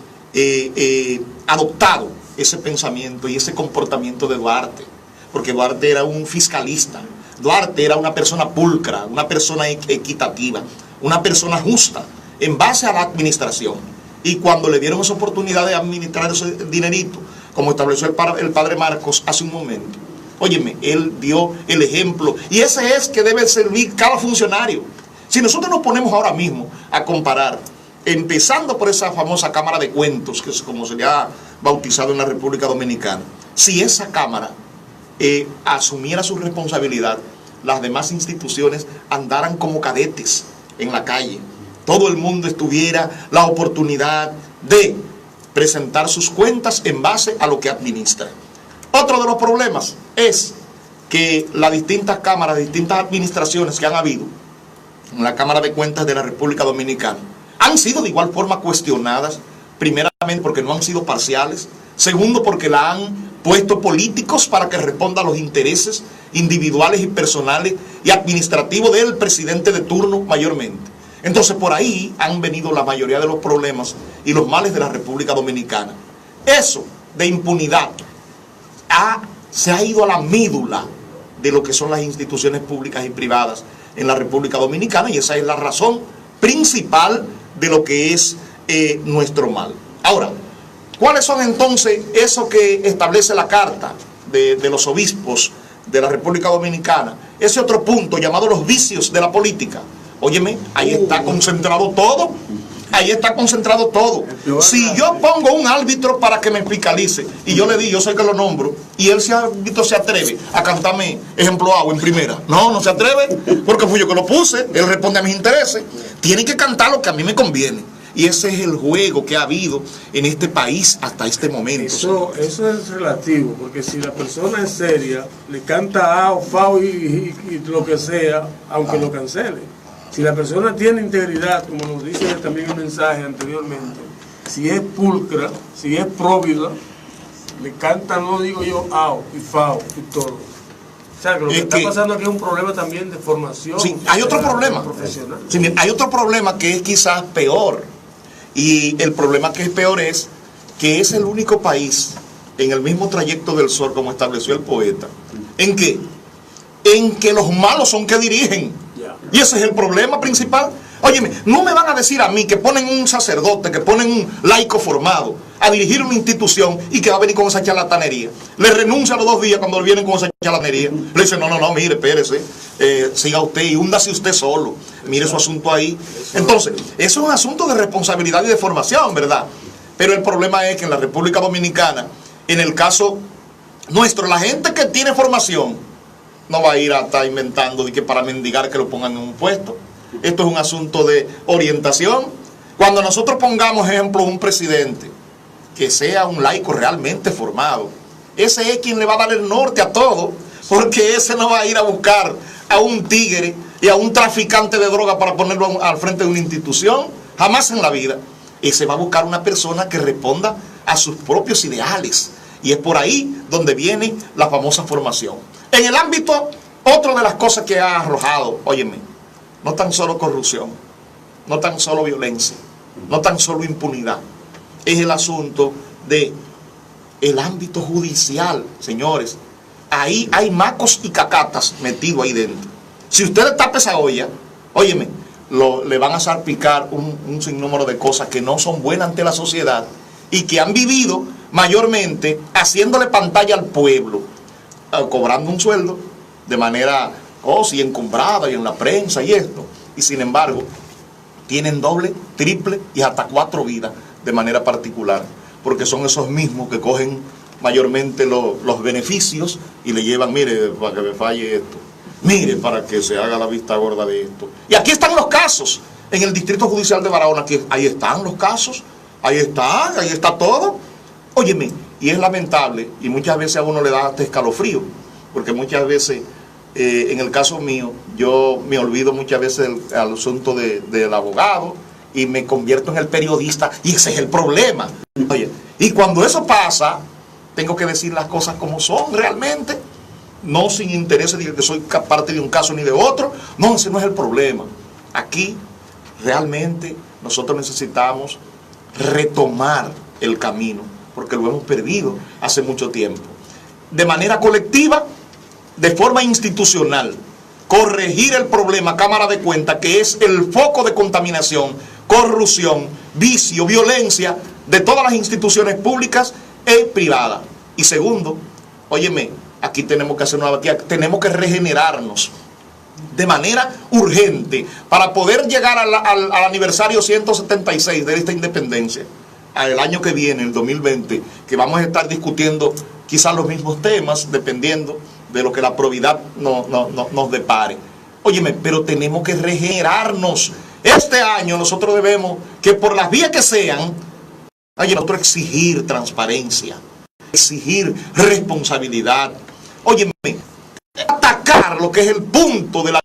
adoptado ese pensamiento y ese comportamiento de Duarte, porque Duarte era un fiscalista, Duarte era una persona pulcra, una persona equitativa, una persona justa en base a la administración. Y cuando le dieron esa oportunidad de administrar ese dinerito, como estableció el padre Marcos hace un momento, óyeme, él dio el ejemplo, y ese es que debe servir cada funcionario. Si nosotros nos ponemos ahora mismo a comparar, empezando por esa famosa Cámara de Cuentos, que es como se le ha bautizado en la República Dominicana, si esa Cámara asumiera su responsabilidad, las demás instituciones andaran como cadetes en la calle. Todo el mundo tuviera la oportunidad de presentar sus cuentas en base a lo que administra. Otro de los problemas es que las distintas cámaras, distintas administraciones que han habido en la Cámara de Cuentas de la República Dominicana han sido de igual forma cuestionadas, primeramente porque no han sido parciales, segundo porque la han puesto políticos para que responda a los intereses individuales y personales y administrativos del presidente de turno mayormente. Entonces por ahí han venido la mayoría de los problemas y los males de la República Dominicana. Eso de impunidad se ha ido a la médula de lo que son las instituciones públicas y privadas en la República Dominicana, y esa es la razón principal de lo que es nuestro mal. Ahora, ¿cuáles son entonces eso que establece la Carta de los Obispos de la República Dominicana? Ese otro punto llamado los vicios de la política. Óyeme, ahí está concentrado todo. Ahí está concentrado todo. Si yo pongo un árbitro para que me fiscalice y yo le digo, yo soy que lo nombro, y ese árbitro se atreve a cantarme ejemplo A en primera, no se atreve, porque fui yo que lo puse, él responde a mis intereses, tiene que cantar lo que a mí me conviene. Y ese es el juego que ha habido en este país hasta este momento. Eso es relativo, porque si la persona es seria, le canta A o Fa y lo que sea, aunque lo cancele. Si la persona tiene integridad, como nos dice también el mensaje anteriormente, si es pulcra, si es próvida, le canta, no digo yo, AO y FAO y todo. O sea, que lo que está pasando aquí es un problema también de formación. Sí, hay otro problema. Profesional. Sí, hay otro problema que es quizás peor. Y el problema que es peor es que es el único país en el mismo trayecto del sol, como estableció el poeta. ¿En qué? En que los malos son que dirigen. Y ese es el problema principal. Óyeme, no me van a decir a mí que ponen un sacerdote, que ponen un laico formado a dirigir una institución y que va a venir con esa charlatanería. Le renuncia a los 2 días cuando vienen con esa charlatanería. Le dice, no, mire, espérese, siga usted y húndase usted solo. Mire su asunto ahí. Entonces, eso es un asunto de responsabilidad y de formación, ¿verdad? Pero el problema es que en la República Dominicana, en el caso nuestro, la gente que tiene formación no va a ir a estar inventando de que para mendigar que lo pongan en un puesto. Esto es un asunto de orientación. Cuando nosotros pongamos, ejemplo, un presidente que sea un laico realmente formado, ese es quien le va a dar el norte a todo, porque ese no va a ir a buscar a un tigre y a un traficante de droga para ponerlo al frente de una institución, jamás en la vida. Ese va a buscar una persona que responda a sus propios ideales, Y es por ahí donde viene la famosa formación. En el ámbito, otra de las cosas que ha arrojado, óyeme, no tan solo corrupción, no tan solo violencia, no tan solo impunidad, es el asunto de el ámbito judicial, señores. Ahí hay macos y cacatas metidos ahí dentro. Si usted tapa esa olla, óyeme, le van a salpicar un sinnúmero de cosas que no son buenas ante la sociedad y que han vivido mayormente haciéndole pantalla al pueblo, cobrando un sueldo de manera, sí, encumbrada y en la prensa y esto. Y sin embargo, tienen doble, triple y hasta 4 vidas de manera particular, porque son esos mismos que cogen mayormente los beneficios y le llevan, mire, para que me falle esto, mire, para que se haga la vista gorda de esto. Y aquí están los casos, en el Distrito Judicial de Barahona, que ahí están los casos, ahí está todo. Óyeme, y es lamentable, y muchas veces a uno le da hasta escalofrío, porque muchas veces, en el caso mío, yo me olvido muchas veces del asunto del abogado, y me convierto en el periodista, y ese es el problema. Oye, y cuando eso pasa, tengo que decir las cosas como son realmente, no sin interés de que soy parte de un caso ni de otro. No, ese no es el problema. Aquí realmente nosotros necesitamos retomar el camino, porque lo hemos perdido hace mucho tiempo. De manera colectiva, de forma institucional, corregir el problema, Cámara de Cuentas, que es el foco de contaminación, corrupción, vicio, violencia de todas las instituciones públicas y privadas. Y segundo, óyeme, aquí tenemos que hacer una batalla, tenemos que regenerarnos de manera urgente para poder llegar al aniversario 176 de esta independencia, al año que viene, el 2020, que vamos a estar discutiendo quizás los mismos temas, dependiendo de lo que la probidad nos depare. Óyeme, pero tenemos que regenerarnos. Este año nosotros debemos, que por las vías que sean, nosotros exigir transparencia, exigir responsabilidad. Óyeme, atacar lo que es el punto de la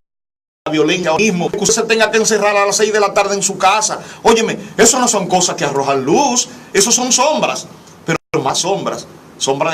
violencia mismo, que usted se tenga que encerrar a las 6 de la tarde en su casa. Óyeme, eso no son cosas que arrojan luz, eso son sombras, pero más sombras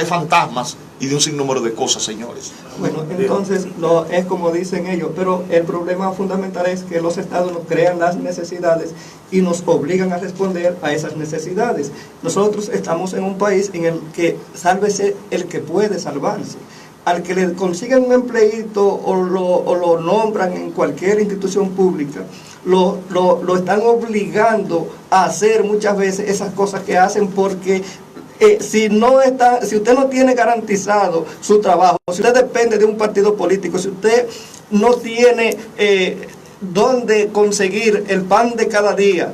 de fantasmas y de un sinnúmero de cosas, señores. Bueno, entonces es como dicen ellos, pero el problema fundamental es que los estados nos crean las necesidades y nos obligan a responder a esas necesidades. Nosotros estamos en un país en el que sálvese el que puede salvarse. Al que le consiguen un empleito o lo nombran en cualquier institución pública, lo están obligando a hacer muchas veces esas cosas que hacen, porque si usted no tiene garantizado su trabajo, si usted depende de un partido político, si usted no tiene dónde conseguir el pan de cada día,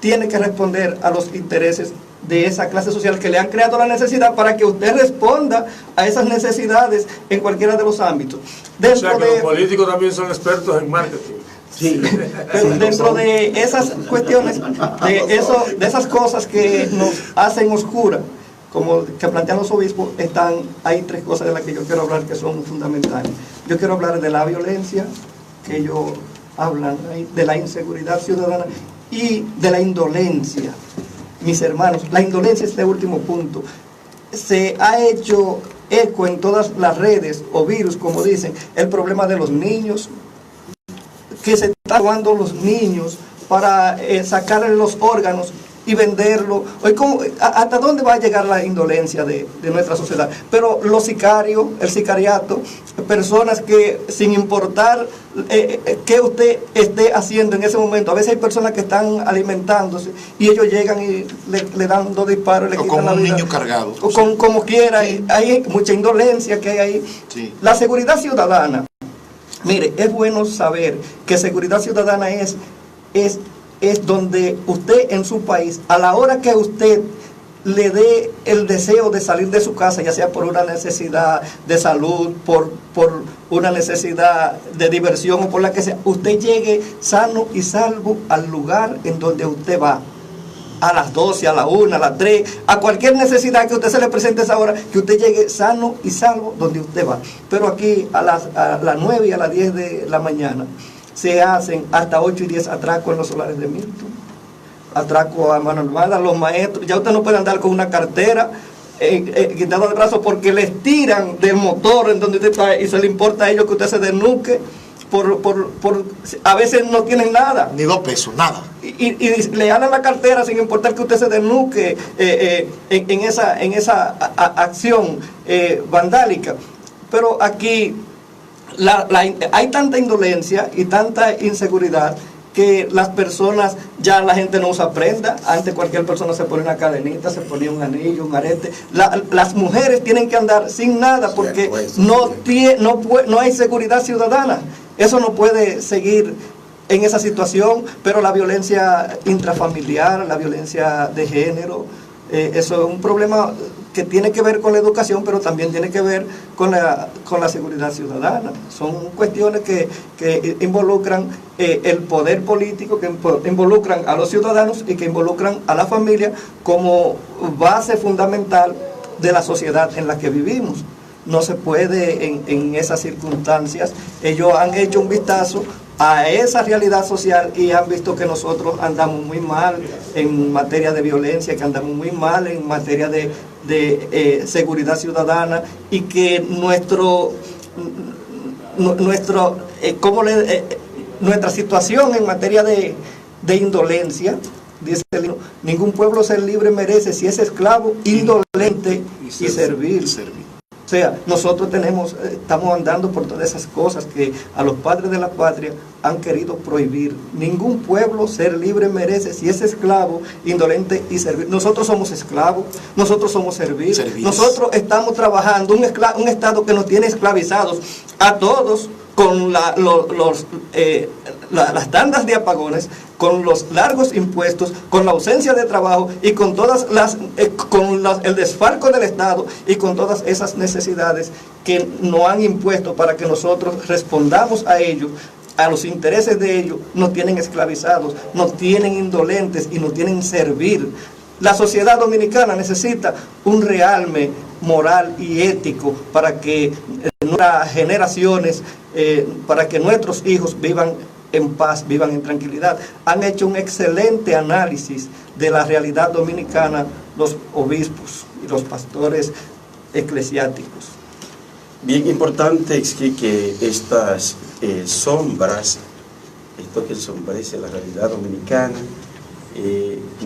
tiene que responder a los intereses de esa clase social que le han creado la necesidad para que usted responda a esas necesidades en cualquiera de los ámbitos. O sea que los políticos también son expertos en marketing. Sí, pero dentro de esas cuestiones, de esas cosas que nos hacen oscura, como que plantean los obispos, hay 3 cosas de las que yo quiero hablar que son fundamentales. Yo quiero hablar de la violencia, que ellos hablan, de la inseguridad ciudadana y de la indolencia. Mis hermanos, la indolencia es este último punto. Se ha hecho eco en todas las redes o virus, como dicen, el problema de los niños, que se están robando los niños para sacarle los órganos y venderlo. ¿Hasta dónde va a llegar la indolencia de nuestra sociedad? Pero los sicarios, el sicariato, personas que sin importar qué usted esté haciendo en ese momento, a veces hay personas que están alimentándose y ellos llegan y le dan 2 disparos, le quitan la vida. O con un niño cargado. O como quiera, sí. Hay mucha indolencia que hay ahí. Sí. La seguridad ciudadana. Mire, es bueno saber que seguridad ciudadana es donde usted en su país, a la hora que usted le dé el deseo de salir de su casa, ya sea por una necesidad de salud, por una necesidad de diversión o por la que sea, usted llegue sano y salvo al lugar en donde usted va. A las 12, a la 1, a las 3, a cualquier necesidad que usted se le presente a esa hora, que usted llegue sano y salvo donde usted va. Pero aquí a las 9 y a las 10 de la mañana se hacen hasta 8 y 10 atracos en los solares de Milton, atraco a mano armada, los maestros, ya usted no puede andar con una cartera quitado de brazos porque les tiran del motor en donde usted está y se le importa a ellos que usted se desnuque. A veces no tienen nada. Ni 2 pesos, nada. Y le jalan la cartera sin importar que usted se desnuque en esa acción vandálica. Pero aquí hay tanta indolencia y tanta inseguridad que las personas, ya la gente no usa prenda. Antes cualquier persona se ponía una cadenita, se ponía un anillo, un arete. Las mujeres tienen que andar sin nada porque no hay seguridad ciudadana. Eso no puede seguir en esa situación, pero la violencia intrafamiliar, la violencia de género, eso es un problema que tiene que ver con la educación, pero también tiene que ver con la seguridad ciudadana. Son cuestiones que involucran el poder político, que involucran a los ciudadanos y que involucran a la familia como base fundamental de la sociedad en la que vivimos. No se puede en esas circunstancias. Ellos han hecho un vistazo a esa realidad social y han visto que nosotros andamos muy mal en materia de violencia, que andamos muy mal en materia de seguridad ciudadana, y que nuestra situación en materia de indolencia, dice el libro, ningún pueblo ser libre merece si es esclavo, indolente y servil. O sea, nosotros estamos andando por todas esas cosas que a los padres de la patria han querido prohibir. Ningún pueblo ser libre merece si es esclavo, indolente y servil. Nosotros somos esclavos, nosotros somos serviles. Nosotros estamos trabajando un Estado que nos tiene esclavizados a todos con las tandas de apagones, con los largos impuestos, con la ausencia de trabajo y con el desfalco del Estado y con todas esas necesidades que nos han impuesto para que nosotros respondamos a ellos, a los intereses de ellos. Nos tienen esclavizados, nos tienen indolentes y nos tienen servir. La sociedad dominicana necesita un realme moral y ético para que nuestras generaciones, para que nuestros hijos vivan en paz, vivan en tranquilidad. Han hecho un excelente análisis de la realidad dominicana los obispos y los pastores eclesiásticos. Bien importante es que estas sombras, esto que ensombrece la realidad dominicana,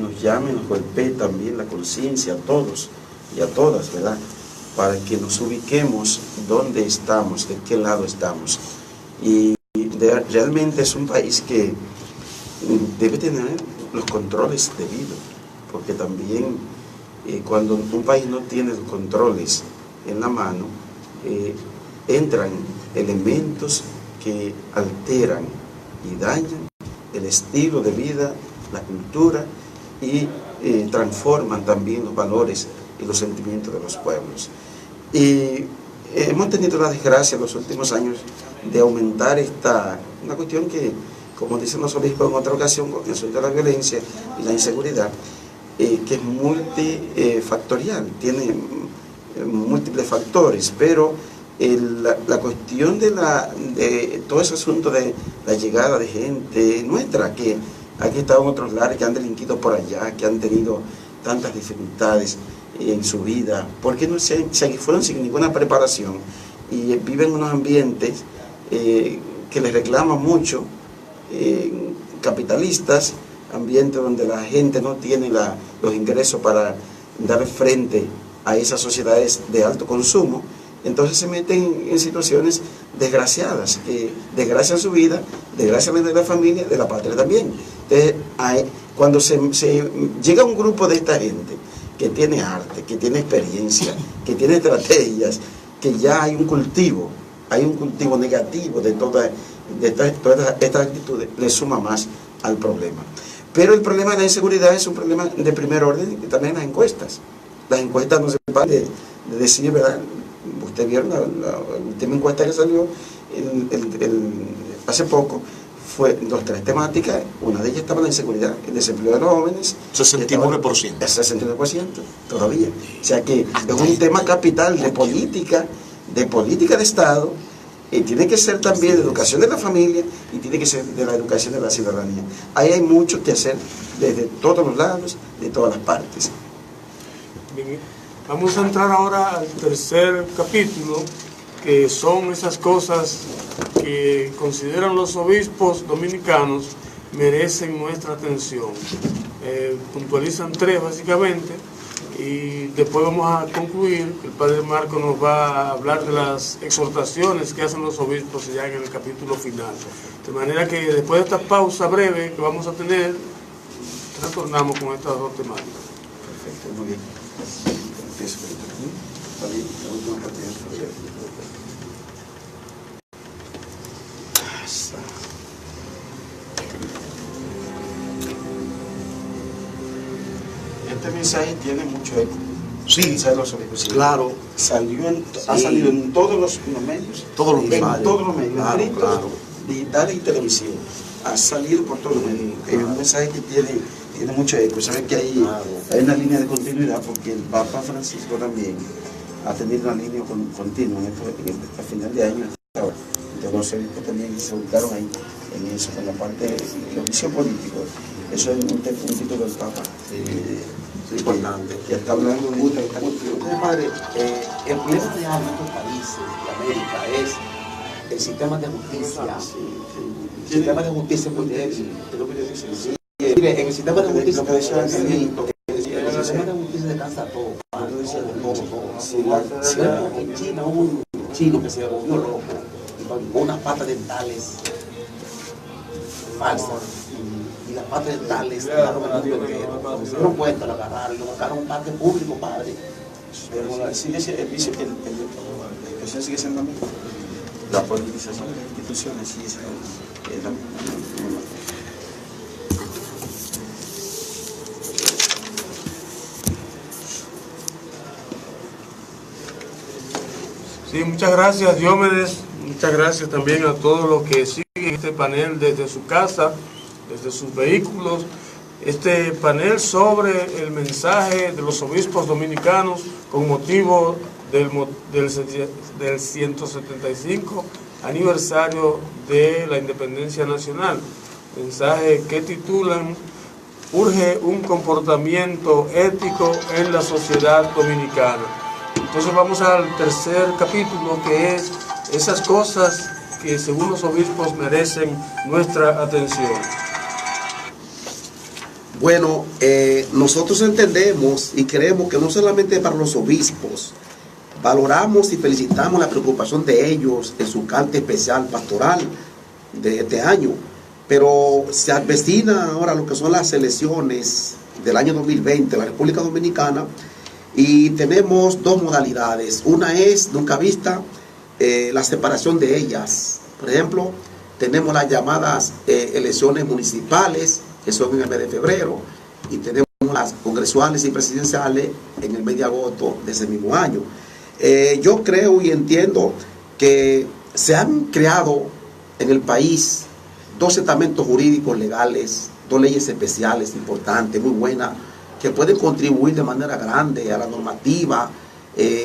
nos llame, nos golpee también la conciencia a todos y a todas, ¿verdad? Para que nos ubiquemos dónde estamos, de qué lado estamos. Y realmente es un país que debe tener los controles debidos, porque también cuando un país no tiene los controles en la mano, entran elementos que alteran y dañan el estilo de vida, la cultura, y transforman también los valores y los sentimientos de los pueblos. Y hemos tenido la desgracia en los últimos años de aumentar una cuestión que, como dicen los obispos en otra ocasión, con el asunto de la violencia y la inseguridad, que es multifactorial, tiene múltiples factores, pero la cuestión de todo ese asunto de la llegada de gente nuestra que han estado en otros lares, que han delinquido por allá, que han tenido tantas dificultades en su vida, porque no se fueron sin ninguna preparación y viven en unos ambientes que les reclaman mucho, capitalistas, ambientes donde la gente no tiene los ingresos para dar frente a esas sociedades de alto consumo. Entonces se meten en situaciones desgraciadas, que desgracian su vida, desgracian la de la familia, de la patria también. Entonces, cuando se llega un grupo de esta gente que tiene arte, que tiene experiencia, que tiene estrategias, que ya hay un cultivo negativo de todas estas actitudes, le suma más al problema. Pero el problema de la inseguridad es un problema de primer orden, y también las encuestas. Las encuestas no se van de decir, ¿verdad? Ustedes vieron la última encuesta que salió hace poco, fue 3 temáticas, una de ellas estaba la inseguridad, el desempleo de los jóvenes. 69%. 69% todavía. O sea que es un tema capital de política de Estado, y tiene que ser también de educación de la familia y tiene que ser de la educación de la ciudadanía. Ahí hay mucho que hacer desde todos los lados, de todas las partes. Bien, Vamos a entrar ahora al tercer capítulo, que son esas cosas que consideran los obispos dominicanos merecen nuestra atención. Puntualizan 3 básicamente, y después vamos a concluir. El padre Marco nos va a hablar de las exhortaciones que hacen los obispos ya en el capítulo final. De manera que después de esta pausa breve que vamos a tener, retornamos con estas 2 temáticas. Perfecto, muy bien. Empiezo por aquí. Está bien, la última parte. Este mensaje tiene mucho eco. Sí, claro. Ha salido en todos los medios. Todos los en medios. Todos los medios, Claro, escritos, claro. digitales y televisión. Ha salido por todos los medios. Es un mensaje que tiene mucho eco. Saben que hay una línea de continuidad, porque el Papa Francisco también ha tenido una línea continua a final de año. Entonces los obispos también se ubicaron ahí en eso, con la parte de la visión política. Eso es un título del Papa. Es importante. Que está hablando de Entonces, padre, el problema de estos países de América es el sistema de justicia. El sistema de justicia es muy débil. Mire, en el sistema de justicia, el sistema de justicia descansa todo. En China hubo un chino que se volvió loco y con unas patas dentales falsas. Y las patas dentales quedaron en el mundo entero. Se dieron cuenta, lo agarraron y lo sacaron a un parque público, padre. Pero el sigue siendo la misma. La politización de las instituciones sigue siendo la misma. Sí, muchas gracias, Diomedes. Muchas gracias también a todos los que siguen este panel desde su casa, desde sus vehículos. Este panel sobre el mensaje de los obispos dominicanos con motivo del 175 aniversario de la independencia nacional. Mensaje que titulan "Urge un comportamiento ético en la sociedad dominicana". Entonces vamos al tercer capítulo, que es esas cosas que según los obispos merecen nuestra atención. Bueno, nosotros entendemos y creemos que no solamente para los obispos, valoramos y felicitamos la preocupación de ellos en su carta especial pastoral de este año, pero se avecina ahora lo que son las elecciones del año 2020 en la República Dominicana, y tenemos 2 modalidades. Una es, nunca vista, la separación de ellas. Por ejemplo, tenemos las llamadas elecciones municipales, que son en el mes de febrero, y tenemos las congresuales y presidenciales en el mes de agosto de ese mismo año. Yo creo y entiendo que se han creado en el país 2 estamentos jurídicos legales, 2 leyes especiales importantes, muy buenas, que pueden contribuir de manera grande a la normativa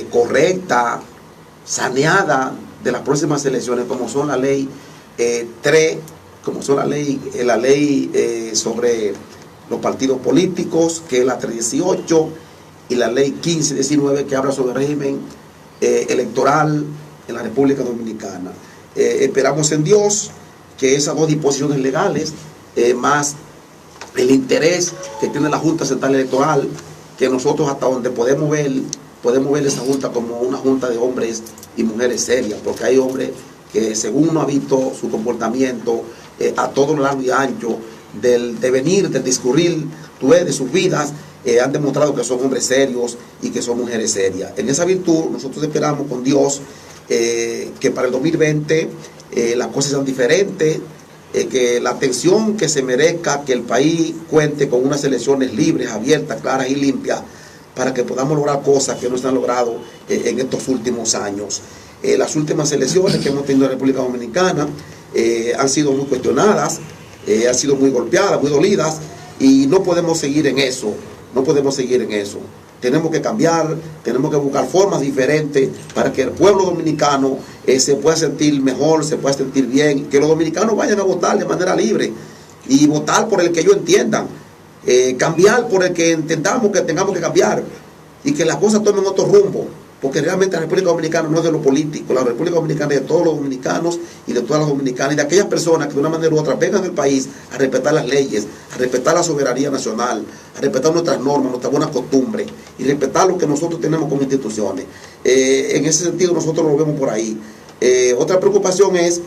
correcta, saneada de las próximas elecciones, como son la ley 3, como son la ley sobre los partidos políticos, que es la 318, y la ley 1519, que habla sobre el régimen electoral en la República Dominicana. Esperamos en Dios que esas 2 disposiciones legales, más el interés que tiene la Junta Central Electoral, que nosotros hasta donde podemos ver esa Junta como una Junta de hombres y mujeres serias, porque hay hombres que, según uno ha visto su comportamiento a todo lo largo y ancho del devenir, del discurrir de sus vidas, han demostrado que son hombres serios y que son mujeres serias. En esa virtud nosotros esperamos con Dios que para el 2020 las cosas sean diferentes, que la atención que se merezca, que el país cuente con unas elecciones libres, abiertas, claras y limpias, para que podamos lograr cosas que no se han logrado en estos últimos años. Las últimas elecciones que hemos tenido en la República Dominicana han sido muy cuestionadas, han sido muy golpeadas, muy dolidas, y no podemos seguir en eso, Tenemos que cambiar, tenemos que buscar formas diferentes para que el pueblo dominicano se pueda sentir mejor, se pueda sentir bien, que los dominicanos vayan a votar de manera libre y votar por el que ellos entiendan, cambiar por el que entendamos que tengamos que cambiar. y que las cosas tomen otro rumbo, porque realmente la República Dominicana no es de los políticos, la República Dominicana es de todos los dominicanos y de todas las dominicanas y de aquellas personas que de una manera u otra vengan al país a respetar las leyes, a respetar la soberanía nacional, a respetar nuestras normas, nuestras buenas costumbres y respetar lo que nosotros tenemos como instituciones. En ese sentido nosotros lo vemos por ahí. Otra preocupación es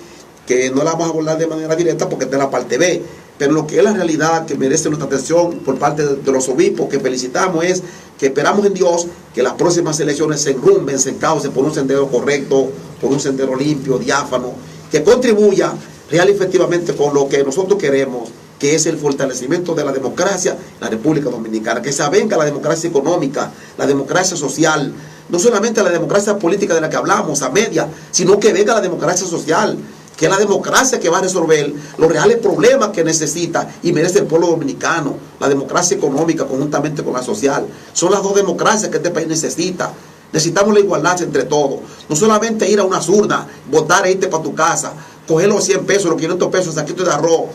que no la vamos a abordar de manera directa porque está en la parte B, pero lo que es la realidad que merece nuestra atención por parte de los obispos que felicitamos es que esperamos en Dios que las próximas elecciones se enrumben, se encaucen por un sendero correcto, por un sendero limpio, diáfano, que contribuya real y efectivamente con lo que nosotros queremos, que es el fortalecimiento de la democracia en la República Dominicana, que se avenga la democracia económica, la democracia social, no solamente la democracia política de la que hablamos a media, sino que venga la democracia social, que es la democracia que va a resolver los reales problemas que necesita y merece el pueblo dominicano, la democracia económica conjuntamente con la social. Son las dos democracias que este país necesita. Necesitamos la igualdad entre todos. No solamente ir a unas urnas, votar e irte para tu casa, coger los 100 pesos, los 500 pesos, el saquito de arroz,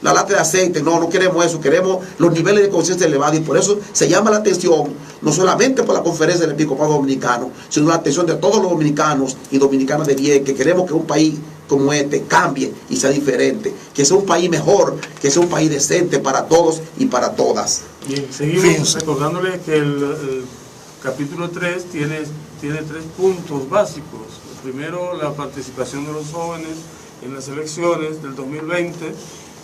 la lata de aceite. No queremos eso, queremos los niveles de conciencia elevados y por eso se llama la atención, no solamente por la conferencia del Episcopado Dominicano, sino la atención de todos los dominicanos y dominicanas de bien, que queremos que un país como este cambie y sea diferente, que sea un país mejor, que sea un país decente para todos y para todas. Bien, seguimos recordándole que el capítulo 3 tiene 3 puntos básicos. El primero, la participación de los jóvenes en las elecciones del 2020,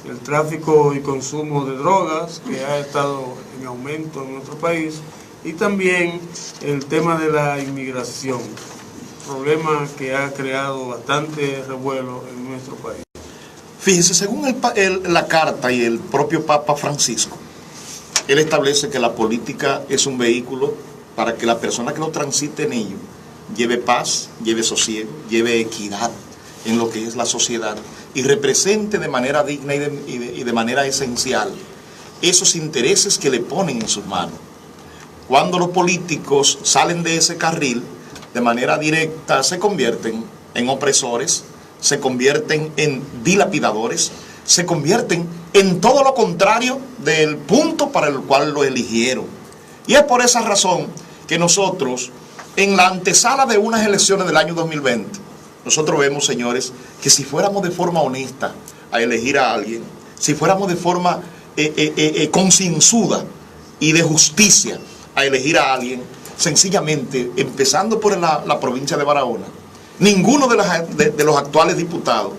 el tráfico y consumo de drogas que ha estado en aumento en nuestro país y también el tema de la inmigración, problema que ha creado bastante revuelo en nuestro país. Fíjense, según la carta y el propio Papa Francisco, él establece que la política es un vehículo para que la persona que lo transite en ello lleve paz, lleve sosiego, lleve equidad en lo que es la sociedad y represente de manera digna y de manera esencial esos intereses que le ponen en sus manos. Cuando los políticos salen de ese carril, de manera directa se convierten en opresores, se convierten en dilapidadores, se convierten en todo lo contrario del punto para el cual lo eligieron. Y es por esa razón que nosotros, en la antesala de unas elecciones del año 2020, nosotros vemos, señores, que si fuéramos de forma honesta a elegir a alguien, si fuéramos de forma concienzuda y de justicia a elegir a alguien, sencillamente, empezando por la provincia de Barahona, ninguno de los actuales diputados,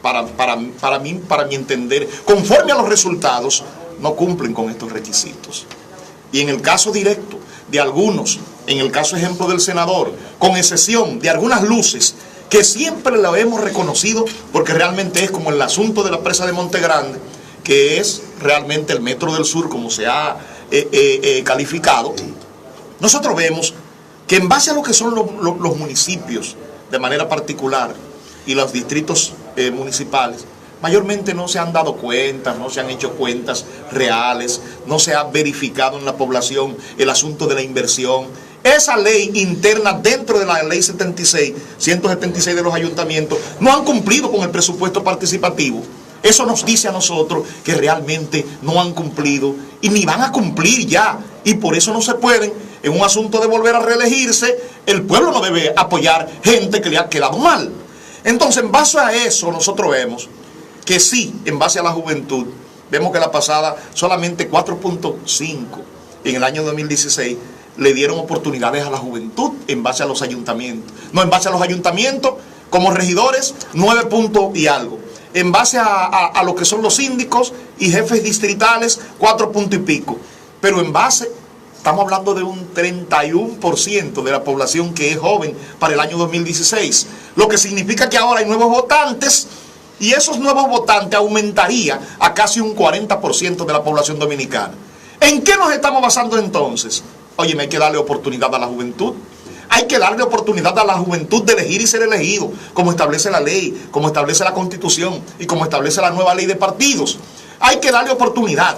para mi entender, conforme a los resultados, no cumplen con estos requisitos. Y en el caso directo de algunos, en el caso ejemplo del senador, con excepción de algunas luces que siempre lo hemos reconocido, porque realmente es como el asunto de la presa de Monte Grande, que es realmente el Metro del Sur, como se ha calificado. Nosotros vemos que en base a lo que son los municipios de manera particular y los distritos municipales, mayormente no se han dado cuentas, no se han hecho cuentas reales, no se ha verificado en la población el asunto de la inversión. Esa ley interna dentro de la ley 176 de los ayuntamientos no han cumplido con el presupuesto participativo. Eso nos dice a nosotros que realmente no han cumplido y ni van a cumplir ya. Y por eso no se pueden, en un asunto de volver a reelegirse, el pueblo no debe apoyar gente que le ha quedado mal. Entonces, en base a eso, nosotros vemos que sí, en base a la juventud, vemos que la pasada solamente 4.5 en el año 2016 le dieron oportunidades a la juventud en base a los ayuntamientos. No, en base a los ayuntamientos, como regidores, 9 puntos y algo. En base a lo que son los síndicos y jefes distritales, 4 puntos y pico. Pero en base, estamos hablando de un 31% de la población que es joven para el año 2016. Lo que significa que ahora hay nuevos votantes y esos nuevos votantes aumentaría a casi un 40% de la población dominicana. ¿En qué nos estamos basando entonces? Oye, hay que darle oportunidad a la juventud. Hay que darle oportunidad a la juventud de elegir y ser elegido, como establece la ley, como establece la Constitución y como establece la nueva ley de partidos. Hay que darle oportunidad.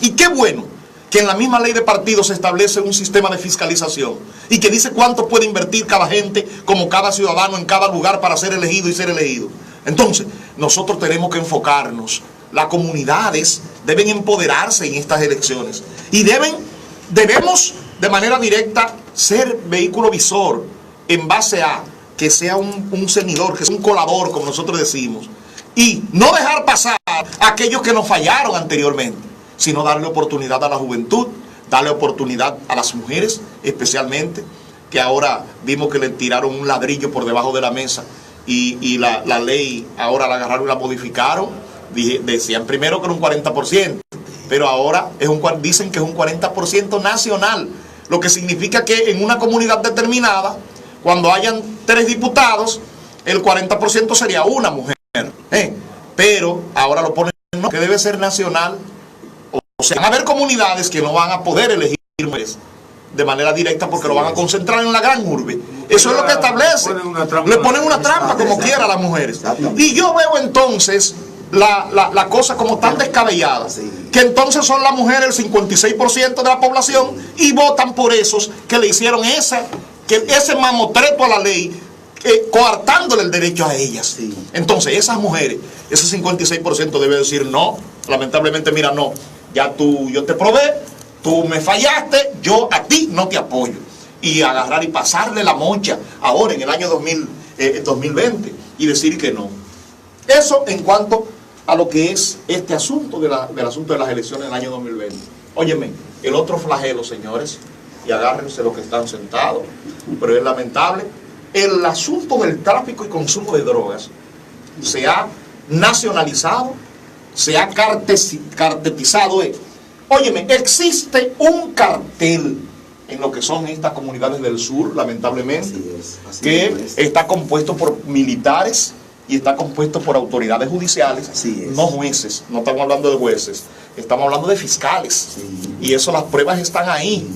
Y qué bueno que en la misma ley de partidos se establece un sistema de fiscalización y que dice cuánto puede invertir cada gente, como cada ciudadano en cada lugar para ser elegido y ser elegido. Entonces, nosotros tenemos que enfocarnos. Las comunidades deben empoderarse en estas elecciones y debemos de manera directa ser vehículo visor en base a que sea un ceñidor, que sea un colador, como nosotros decimos, y no dejar pasar a aquellos que nos fallaron anteriormente, sino darle oportunidad a la juventud, darle oportunidad a las mujeres especialmente, que ahora vimos que le tiraron un ladrillo por debajo de la mesa y la ley ahora la agarraron y la modificaron. Decían primero que era un 40%, pero ahora dicen que es un 40% nacional, lo que significa que en una comunidad determinada, cuando hayan 3 diputados, el 40% sería una mujer. Pero ahora lo ponen que debe ser nacional. O sea, van a haber comunidades que no van a poder elegir mujeres de manera directa porque lo van a concentrar en la gran urbe. Eso es lo que establece. Le ponen una trampa como quiera a las mujeres. Y yo veo entonces la cosa como tan descabellada, que entonces son las mujeres el 56% de la población y votan por esos que le hicieron ese mamotreto a la ley, coartándole el derecho a ellas. Entonces esas mujeres, ese 56% debe decir no, lamentablemente, mira, no, ya yo te probé, tú me fallaste, yo a ti no te apoyo. Y agarrar y pasarle la mocha ahora en el año 2020 y decir que no. Eso en cuanto a lo que es este asunto del asunto de las elecciones del año 2020. Óyeme, el otro flagelo, señores, y agárrense los que están sentados, pero es lamentable, el asunto del tráfico y consumo de drogas se ha nacionalizado, se ha cartetizado. Óyeme, existe un cartel en lo que son estas comunidades del sur, lamentablemente, que está compuesto por militares y está compuesto por autoridades judiciales, no jueces, no estamos hablando de jueces, estamos hablando de fiscales, y eso, las pruebas están ahí.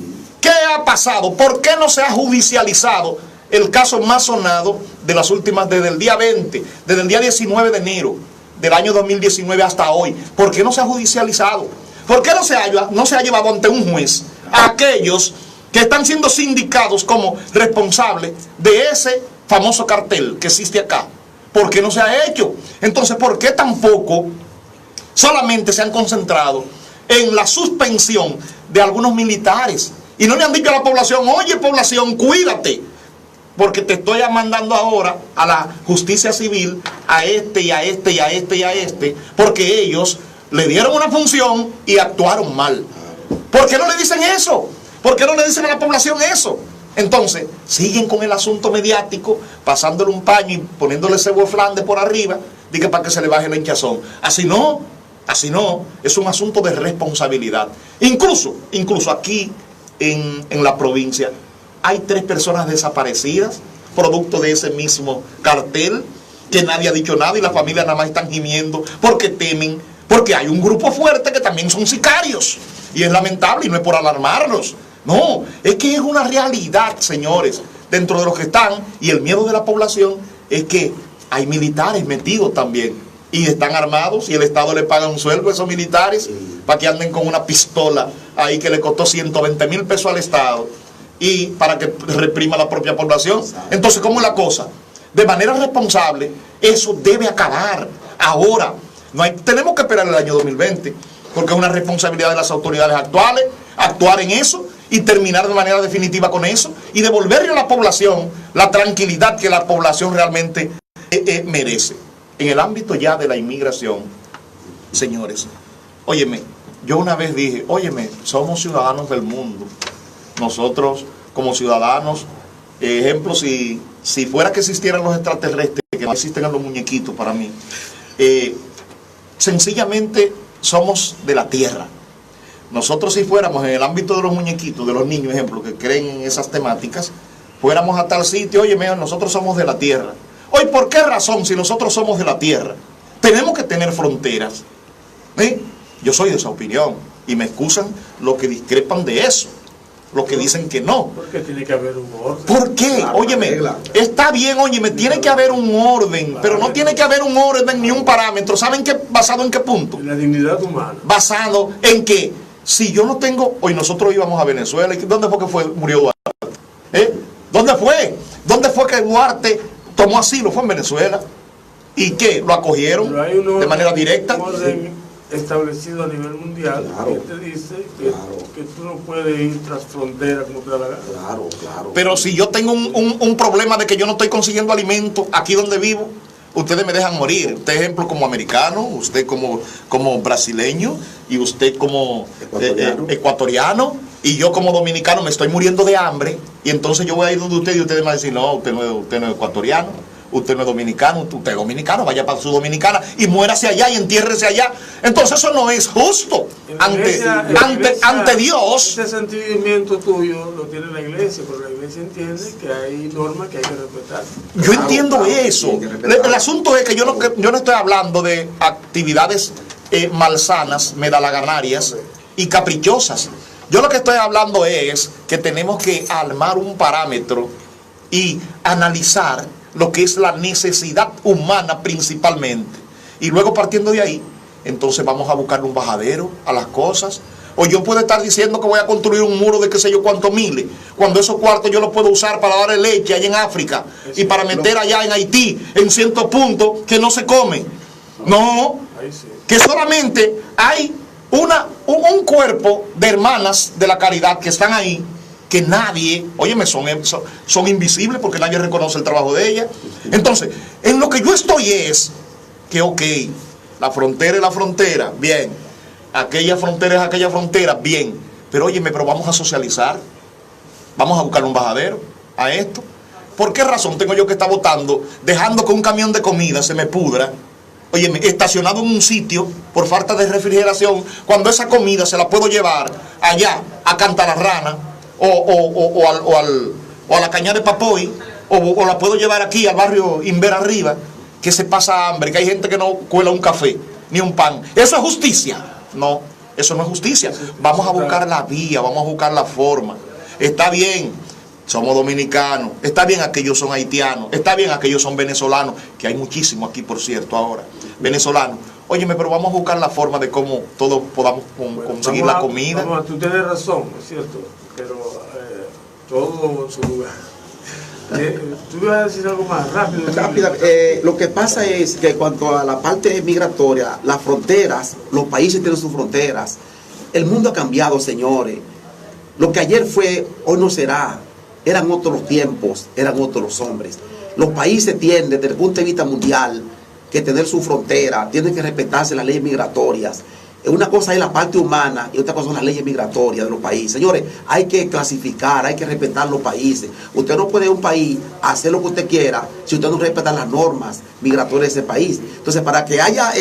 ¿Qué ha pasado? ¿Por qué no se ha judicializado el caso más sonado de las últimas, desde el día 20, desde el día 19 de enero del año 2019 hasta hoy? ¿Por qué no se ha judicializado? ¿Por qué no se ha llevado ante un juez a aquellos que están siendo sindicados como responsables de ese famoso cartel que existe acá? ¿Por qué no se ha hecho? Entonces, ¿por qué tampoco solamente se han concentrado en la suspensión de algunos militares? Y no le han dicho a la población, oye, población, cuídate, porque te estoy mandando ahora a la justicia civil, a este y a este y a este y a este, porque ellos le dieron una función y actuaron mal. ¿Por qué no le dicen eso? ¿Por qué no le dicen a la población eso? Entonces, siguen con el asunto mediático, pasándole un paño y poniéndole cebo de Flandes por arriba, diga para que se le baje la hinchazón. Así no, es un asunto de responsabilidad. Incluso aquí en la provincia hay 3 personas desaparecidas, producto de ese mismo cartel, que nadie ha dicho nada y la familia nada más están gimiendo porque temen, porque hay un grupo fuerte que también son sicarios. Y es lamentable, y no es por alarmarlos. No, es que es una realidad, señores, dentro de los que están, y el miedo de la población es que hay militares metidos también, y están armados, y el Estado le paga un sueldo a esos militares para que anden con una pistola ahí que le costó 120,000 pesos al Estado, y para que reprima la propia población. Entonces, ¿cómo es la cosa? De manera responsable, eso debe acabar ahora. Tenemos que esperar el año 2020, porque es una responsabilidad de las autoridades actuales actuar en eso y terminar de manera definitiva con eso y devolverle a la población la tranquilidad que la población realmente merece. En el ámbito ya de la inmigración, señores, óyeme, yo una vez dije, óyeme, somos ciudadanos del mundo. Nosotros como ciudadanos, ejemplo, si fuera que existieran los extraterrestres, que no existen en los muñequitos para mí, sencillamente somos de la tierra. Nosotros, si fuéramos en el ámbito de los muñequitos, de los niños, ejemplo, que creen en esas temáticas, fuéramos a tal sitio, oye, mira, nosotros somos de la tierra. Hoy, ¿por qué razón, si nosotros somos de la tierra, tenemos que tener fronteras? Yo soy de esa opinión, y me excusan los que discrepan de eso, los que dicen que no. Porque tiene que haber un orden. ¿Por qué? Óyeme, está bien, óyeme, tiene que haber un orden, pero no tiene que haber un orden ni un parámetro. ¿Saben qué? ¿Basado en qué punto? La dignidad humana. Basado en que, si yo no tengo, hoy nosotros íbamos a Venezuela, ¿dónde fue que murió Duarte? ¿Dónde fue? ¿Dónde fue que Duarte tomó asilo? Fue en Venezuela. ¿Y qué? ¿Lo acogieron de manera directa? establecido a nivel mundial, Claro. que te dice que, Claro. que tú no puedes ir tras frontera como te da la gana. Claro, claro. Pero si yo tengo un problema de que yo no estoy consiguiendo alimento aquí donde vivo, ustedes me dejan morir. Usted, ejemplo, como americano, usted como brasileño, y usted como ecuatoriano, y yo como dominicano me estoy muriendo de hambre, y entonces yo voy a ir donde usted y ustedes me van a decir, no, usted no es ecuatoriano, usted no es dominicano, usted es dominicano, vaya para su dominicana y muérase allá y entiérrese allá. Entonces eso no es justo ante Dios. Ese sentimiento tuyo lo tiene la iglesia, pero la iglesia entiende que hay normas que hay que respetar. Yo entiendo eso. tiene que respetar. El asunto es que yo no estoy hablando de actividades malsanas, medalaganarias y caprichosas. Yo lo que estoy hablando es que tenemos que armar un parámetro y analizar lo que es la necesidad humana principalmente. Y luego, partiendo de ahí, entonces vamos a buscar un bajadero a las cosas. O yo puedo estar diciendo que voy a construir un muro de qué sé yo cuántos miles, cuando esos cuartos yo los puedo usar para darle leche allá en África y para meter allá en Haití en ciertos puntos que no se comen. No, Ahí sí. que solamente hay un cuerpo de hermanas de la caridad que están ahí, que nadie, óyeme, son invisibles porque nadie reconoce el trabajo de ellas. Entonces, en lo que yo estoy es que, ok, la frontera es la frontera, bien, aquella frontera es aquella frontera, bien, pero óyeme, pero vamos a socializar, vamos a buscar un bajadero a esto. ¿Por qué razón tengo yo que estar votando, dejando que un camión de comida se me pudra, óyeme, estacionado en un sitio por falta de refrigeración, cuando esa comida se la puedo llevar allá a Cantararrana o a la Cañada de Papoy, o la puedo llevar aquí al barrio Inver Arriba, que se pasa hambre, que hay gente que no cuela un café ni un pan? ¿Eso es justicia? No, eso no es justicia. Vamos a buscar la vía, vamos a buscar la forma. Está bien, somos dominicanos, está bien, aquellos son haitianos, está bien, aquellos son venezolanos, que hay muchísimos aquí, por cierto, ahora, venezolanos. Óyeme, pero vamos a buscar la forma de cómo todos podamos conseguir la comida. Tú tienes razón, es cierto, pero todo en su lugar. Tú ibas a decir algo más rápido. Lo que pasa es que cuanto a la parte migratoria, las fronteras, los países tienen sus fronteras. El mundo ha cambiado, señores. Lo que ayer fue, hoy no será. Eran otros los tiempos, eran otros los hombres. Los países tienen, desde el punto de vista mundial, que tener su frontera, tienen que respetarse las leyes migratorias. Una cosa es la parte humana y otra cosa son las leyes migratorias de los países. Señores, hay que clasificar, hay que respetar los países. Usted no puede en un país hacer lo que usted quiera si usted no respeta las normas migratorias de ese país. Entonces, para que haya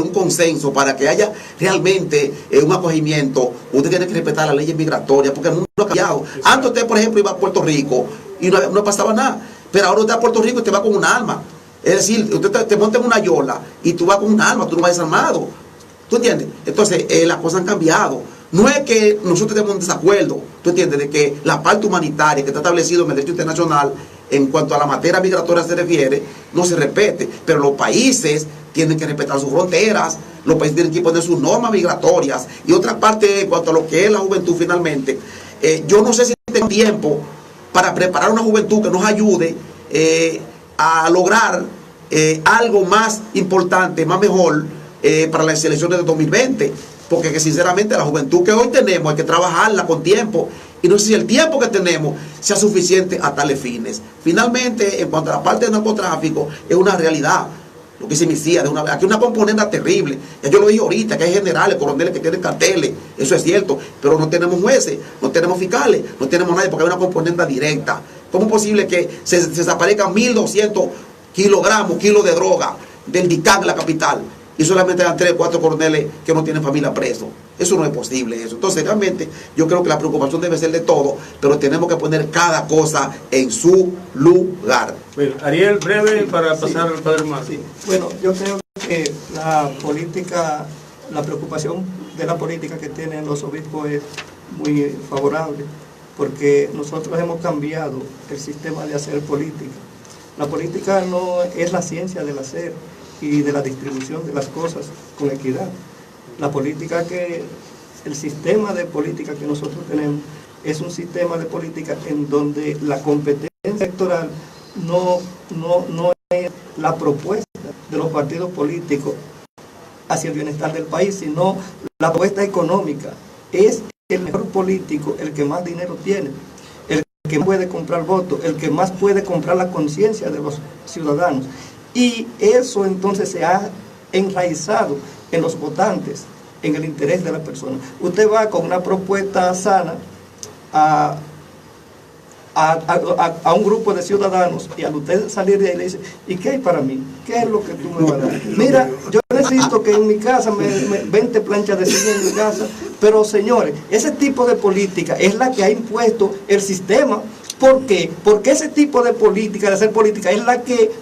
un consenso, para que haya realmente un acogimiento, usted tiene que respetar las leyes migratorias, porque el mundo ha cambiado. Antes usted, por ejemplo, iba a Puerto Rico y no pasaba nada, pero ahora usted a Puerto Rico y te va con un arma. Es decir, usted te monta en una yola y tú vas con un arma, tú no vas desarmado. ¿Tú entiendes? Entonces, las cosas han cambiado. No es que nosotros tenemos un desacuerdo, ¿tú entiendes? De que la parte humanitaria que está establecido en el derecho internacional en cuanto a la materia migratoria se refiere, no se respete. Pero los países tienen que respetar sus fronteras, los países tienen que poner sus normas migratorias. Y otra parte, en cuanto a lo que es la juventud finalmente, yo no sé si tengo tiempo para preparar una juventud que nos ayude a lograr algo más importante, más mejor, para las elecciones de 2020, porque que sinceramente la juventud que hoy tenemos hay que trabajarla con tiempo, y no sé si el tiempo que tenemos sea suficiente a tales fines. Finalmente, en cuanto a la parte del narcotráfico, es una realidad, lo que se inicia de una vez. Aquí hay una componente terrible, ya yo lo dije ahorita, que hay generales, coroneles que tienen carteles, eso es cierto, pero no tenemos jueces, no tenemos fiscales, no tenemos nadie, porque hay una componente directa. ¿Cómo es posible que se desaparezcan 1.200 kilos de droga del DICAN en la capital y solamente dan 3 o 4 coroneles que no tienen familia presos? Eso no es posible, eso. Entonces, realmente, yo creo que la preocupación debe ser de todo, pero tenemos que poner cada cosa en su lugar. Bueno, Ariel, breve para pasar al Padre Marco. Sí. Bueno, yo creo que la política, la preocupación de la política que tienen los obispos es muy favorable, porque nosotros hemos cambiado el sistema de hacer política. La política no es la ciencia del hacer y de la distribución de las cosas con equidad. La política el sistema de política que nosotros tenemos es un sistema de política en donde la competencia electoral no es la propuesta de los partidos políticos hacia el bienestar del país, sino la propuesta económica. Es el mejor político el que más dinero tiene, el que más puede comprar votos, el que más puede comprar la conciencia de los ciudadanos. Y eso entonces se ha enraizado en los votantes, en el interés de la persona. Usted va con una propuesta sana a un grupo de ciudadanos, y al usted salir de ahí le dice, ¿y qué hay para mí? ¿Qué es lo que tú me vas a dar? Mira, yo necesito que en mi casa me 20 planchas de cine en mi casa. Pero señores, ese tipo de política es la que ha impuesto el sistema. ¿Por qué? Porque ese tipo de política, de hacer política, es la que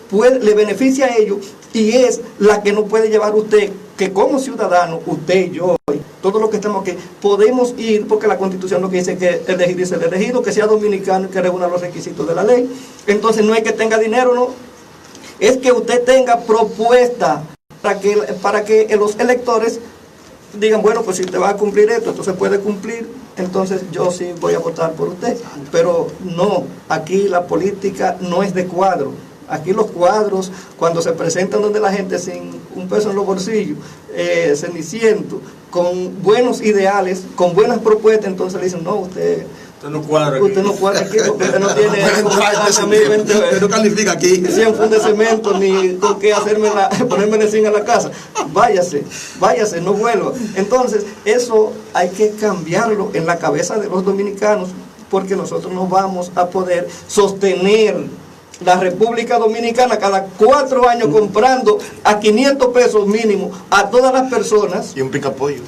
le beneficia a ellos, y es la que no puede llevar usted, que como ciudadano, usted, yo, todos los que estamos aquí, podemos ir, porque la Constitución lo que dice que elegir es el elegido, que sea dominicano y que reúna los requisitos de la ley. Entonces no es que tenga dinero, no, es que usted tenga propuesta para que los electores digan, bueno, pues si te va a cumplir esto, esto se puede cumplir, entonces yo sí voy a votar por usted. Pero no, aquí la política no es de cuadro. Aquí los cuadros, cuando se presentan donde la gente sin un peso en los bolsillos, ceniciento, con buenos ideales, con buenas propuestas, entonces le dicen, no, usted no cuadra aquí. Usted no cuadra aquí porque usted no tiene no califica aquí 100 fundas de cemento ni con qué ponerme de zinc a la casa. Váyase, no vuelva. Entonces, eso hay que cambiarlo en la cabeza de los dominicanos, porque nosotros no vamos a poder sostener la República Dominicana cada 4 años comprando a 500 pesos mínimo a todas las personas. Y un picapollo.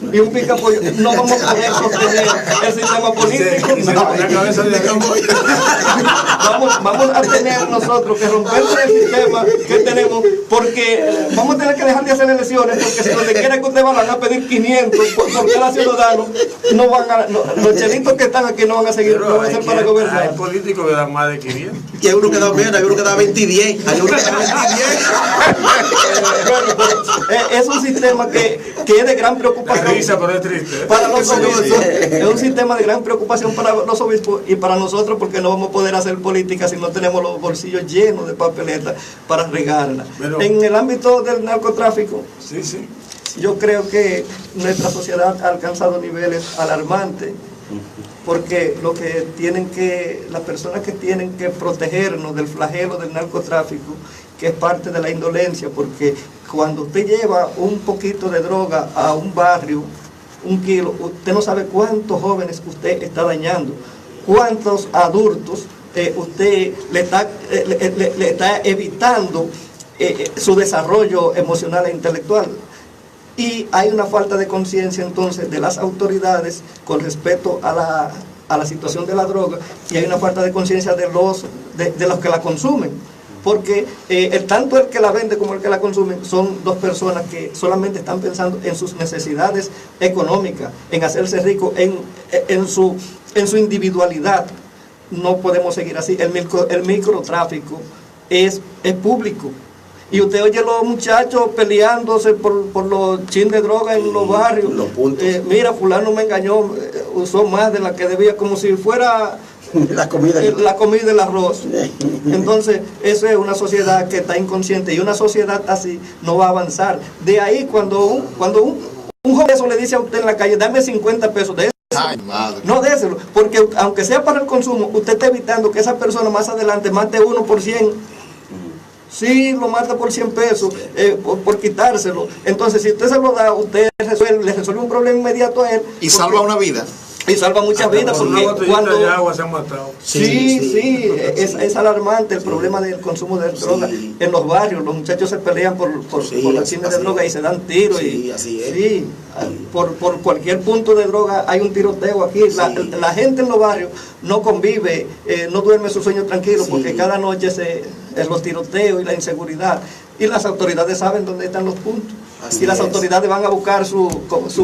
No vamos a poder sostener el sistema político. Vamos a tener nosotros que romper el sistema que tenemos, porque vamos a tener que dejar de hacer elecciones, porque si donde quiera que usted van a pedir 500 por cada ciudadano, los chelitos que están aquí no van a seguir, no van a ser para gobernar. Hay políticos que dan más de 500. Y hay uno que da menos, hay uno que da 20 y 10. Hay uno que da 20 y 10. Es un sistema que es de gran preocupación. Es risa, pero es triste. Para los obispos, es un sistema de gran preocupación para los obispos y para nosotros, porque no vamos a poder hacer política si no tenemos los bolsillos llenos de papeleta para regarla. Pero, en el ámbito del narcotráfico, sí. Yo creo que nuestra sociedad ha alcanzado niveles alarmantes, porque las personas que tienen que protegernos del flagelo del narcotráfico, que es parte de la indolencia, porque cuando usted lleva un poquito de droga a un barrio, 1 kilo, usted no sabe cuántos jóvenes usted está dañando, cuántos adultos usted le está evitando su desarrollo emocional e intelectual. Y hay una falta de conciencia entonces de las autoridades con respecto a la situación de la droga, y hay una falta de conciencia de los que la consumen, porque tanto el que la vende como el que la consume son dos personas que solamente están pensando en sus necesidades económicas, en hacerse rico, en su individualidad. No podemos seguir así. El microtráfico es público. Y usted oye a los muchachos peleándose por los chin de droga en los barrios. Los puntos. Mira, fulano me engañó, usó más de la que debía, como si fuera la comida y el arroz. Entonces, eso es una sociedad que está inconsciente, y una sociedad así no va a avanzar. De ahí, cuando un joven eso le dice a usted en la calle, dame 50 pesos de eso. Ay, madre. No, déselo, porque aunque sea para el consumo, usted está evitando que esa persona más adelante mate uno por 100. Sí, lo mata por 100 pesos, por quitárselo. Entonces, si usted se lo da, usted le resuelve un problema inmediato a él. Y salva una vida. Y salva muchas vidas, porque cuando de agua se han matado. Sí, es alarmante el problema del consumo de droga en los barrios. Los muchachos se pelean por los cines de droga y se dan tiros. Sí, así es. Sí, por cualquier punto de droga hay un tiroteo aquí. La gente en los barrios no convive, no duerme su sueño tranquilo, porque cada noche es los tiroteos y la inseguridad. Y las autoridades saben dónde están los puntos. Y las autoridades van a buscar su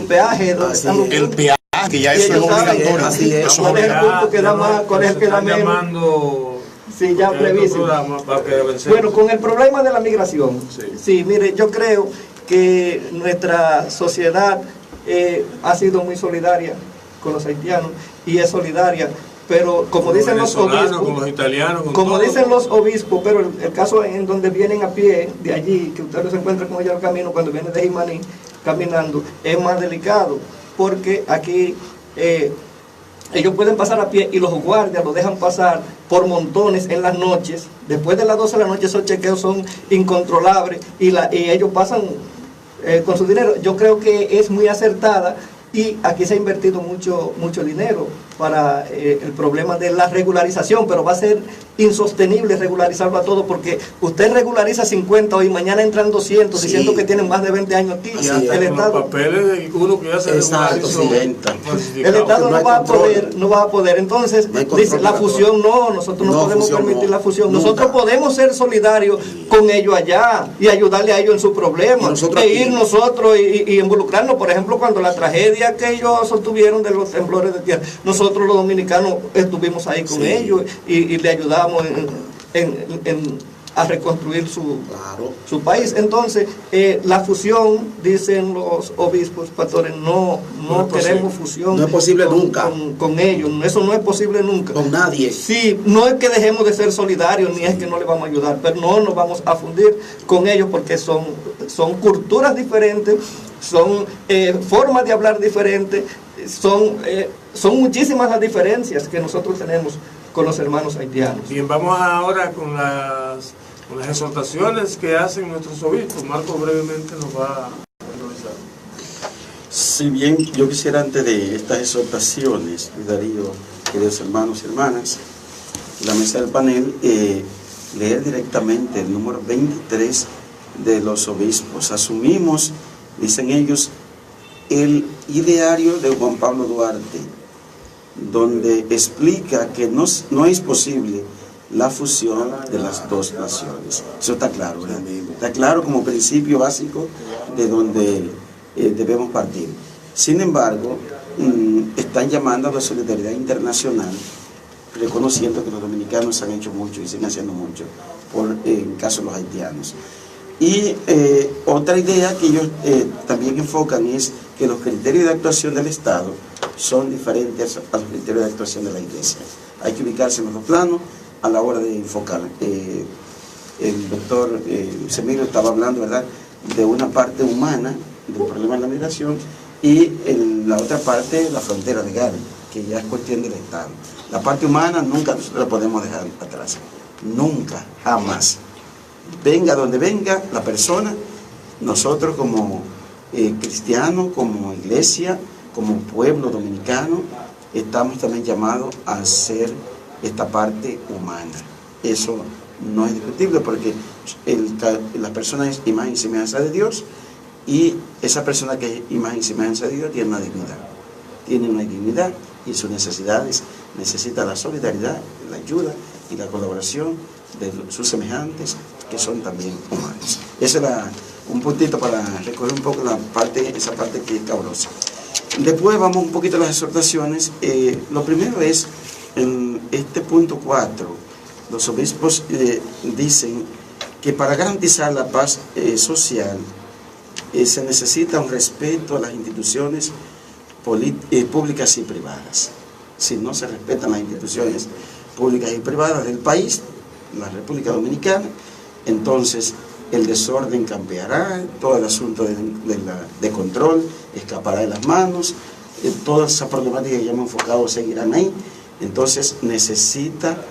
peaje donde están los puntos. El peaje, que ya eso es obligatorio. Así es. ¿Cuál es el punto que da más? ¿Cuál es el que da menos? Llamando Sí, ya previsto. Bueno, con el problema de la migración, sí, mire, yo creo que nuestra sociedad ha sido muy solidaria con los haitianos, y es solidaria, pero como dicen los obispos, con los italianos, como dicen los obispos, pero el caso en donde vienen a pie de allí, que usted los encuentra con ellos al camino cuando vienen de Jimaní, caminando, es más delicado, porque aquí ellos pueden pasar a pie y los guardias los dejan pasar por montones en las noches. Después de las 12 de la noche esos chequeos son incontrolables y ellos pasan con su dinero. Yo creo que es muy acertada y aquí se ha invertido mucho dinero para el problema de la regularización, pero va a ser insostenible regularizarlo a todo, porque usted regulariza 50 hoy, mañana entran 200 sí, diciendo que tienen más de 20 años aquí. Y hasta El con Estado, los papeles de uno que ya se exacto, regularizó. el Estado no no va a poder. Entonces, no dice la fusión, no, nosotros no podemos fusión, permitir no, la fusión. nunca. Nosotros podemos ser solidarios con ellos allá y ayudarle a ellos en su problema. Nosotros E aquí. ir nosotros y involucrarnos, por ejemplo, cuando la tragedia que ellos sostuvieron de los temblores de tierra, nosotros los dominicanos estuvimos ahí con Sí. ellos y le ayudamos a reconstruir Claro. su país. Entonces, la fusión, dicen los obispos, pastores, no No es queremos posible. fusión. No es posible nunca. Con ellos, eso no es posible nunca. Con nadie. Sí, no es que dejemos de ser solidarios, ni es que no le vamos a ayudar, pero no nos vamos a fundir con ellos porque son culturas diferentes, son formas de hablar diferentes, son muchísimas las diferencias que nosotros tenemos con los hermanos haitianos. Bien, vamos ahora con las exhortaciones que hacen nuestros obispos. Marco brevemente nos va a realizar. Si bien yo quisiera, antes de estas exhortaciones, Darío, queridos hermanos y hermanas, la mesa del panel, leer directamente el número 23 de los obispos. Asumimos, dicen ellos, el ideario de Juan Pablo Duarte, donde explica que no es posible la fusión de las dos naciones. Eso está claro, ¿verdad? Está claro como principio básico de donde debemos partir. Sin embargo, están llamando a la solidaridad internacional, reconociendo que los dominicanos han hecho mucho y siguen haciendo mucho, en caso de los haitianos. Y otra idea que ellos también enfocan es que los criterios de actuación del Estado son diferentes a los criterios de actuación de la Iglesia. Hay que ubicarse en los dos planos a la hora de enfocar. El doctor Semiro estaba hablando, ¿verdad?, de una parte humana del problema de la migración y la otra parte, la frontera legal, que ya es cuestión del Estado. La parte humana nunca nosotros la podemos dejar atrás. Nunca, jamás. Venga donde venga la persona, nosotros como cristianos, como iglesia, como pueblo dominicano, estamos también llamados a hacer esta parte humana. Eso no es discutible porque la persona es imagen y semejanza de Dios y esa persona que es imagen y semejanza de Dios tiene una dignidad. Tiene una dignidad y sus necesidades necesita la solidaridad, la ayuda y la colaboración de sus semejantes que son también humanos. Ese era un puntito para recoger un poco esa parte que es cabrosa. Después vamos un poquito a las exhortaciones. Lo primero es, en este punto 4, los obispos dicen que para garantizar la paz social se necesita un respeto a las instituciones públicas y privadas. Si no se respetan las instituciones públicas y privadas del país, la República Dominicana, entonces el desorden campeará, todo el asunto de control escapará de las manos, todas esas problemáticas que ya hemos enfocado seguirán ahí. Entonces necesita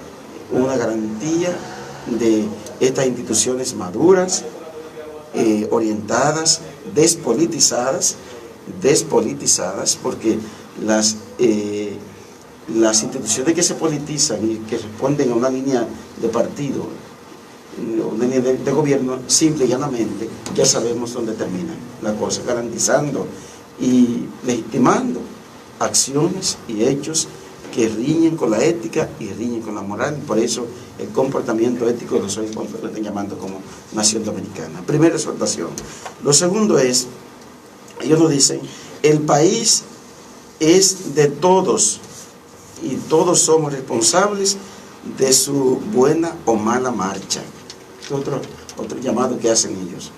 una garantía de estas instituciones maduras, orientadas, despolitizadas, porque las instituciones que se politizan y que responden a una línea de partido, una línea de gobierno, simple y llanamente, ya sabemos dónde termina la cosa, garantizando y legitimando acciones y hechos que riñen con la ética y riñen con la moral. Por eso el comportamiento ético de los obispos lo están llamando como nación dominicana. Primera exhortación. Lo segundo es, ellos nos dicen, el país es de todos y todos somos responsables de su buena o mala marcha. Otro llamado que hacen ellos.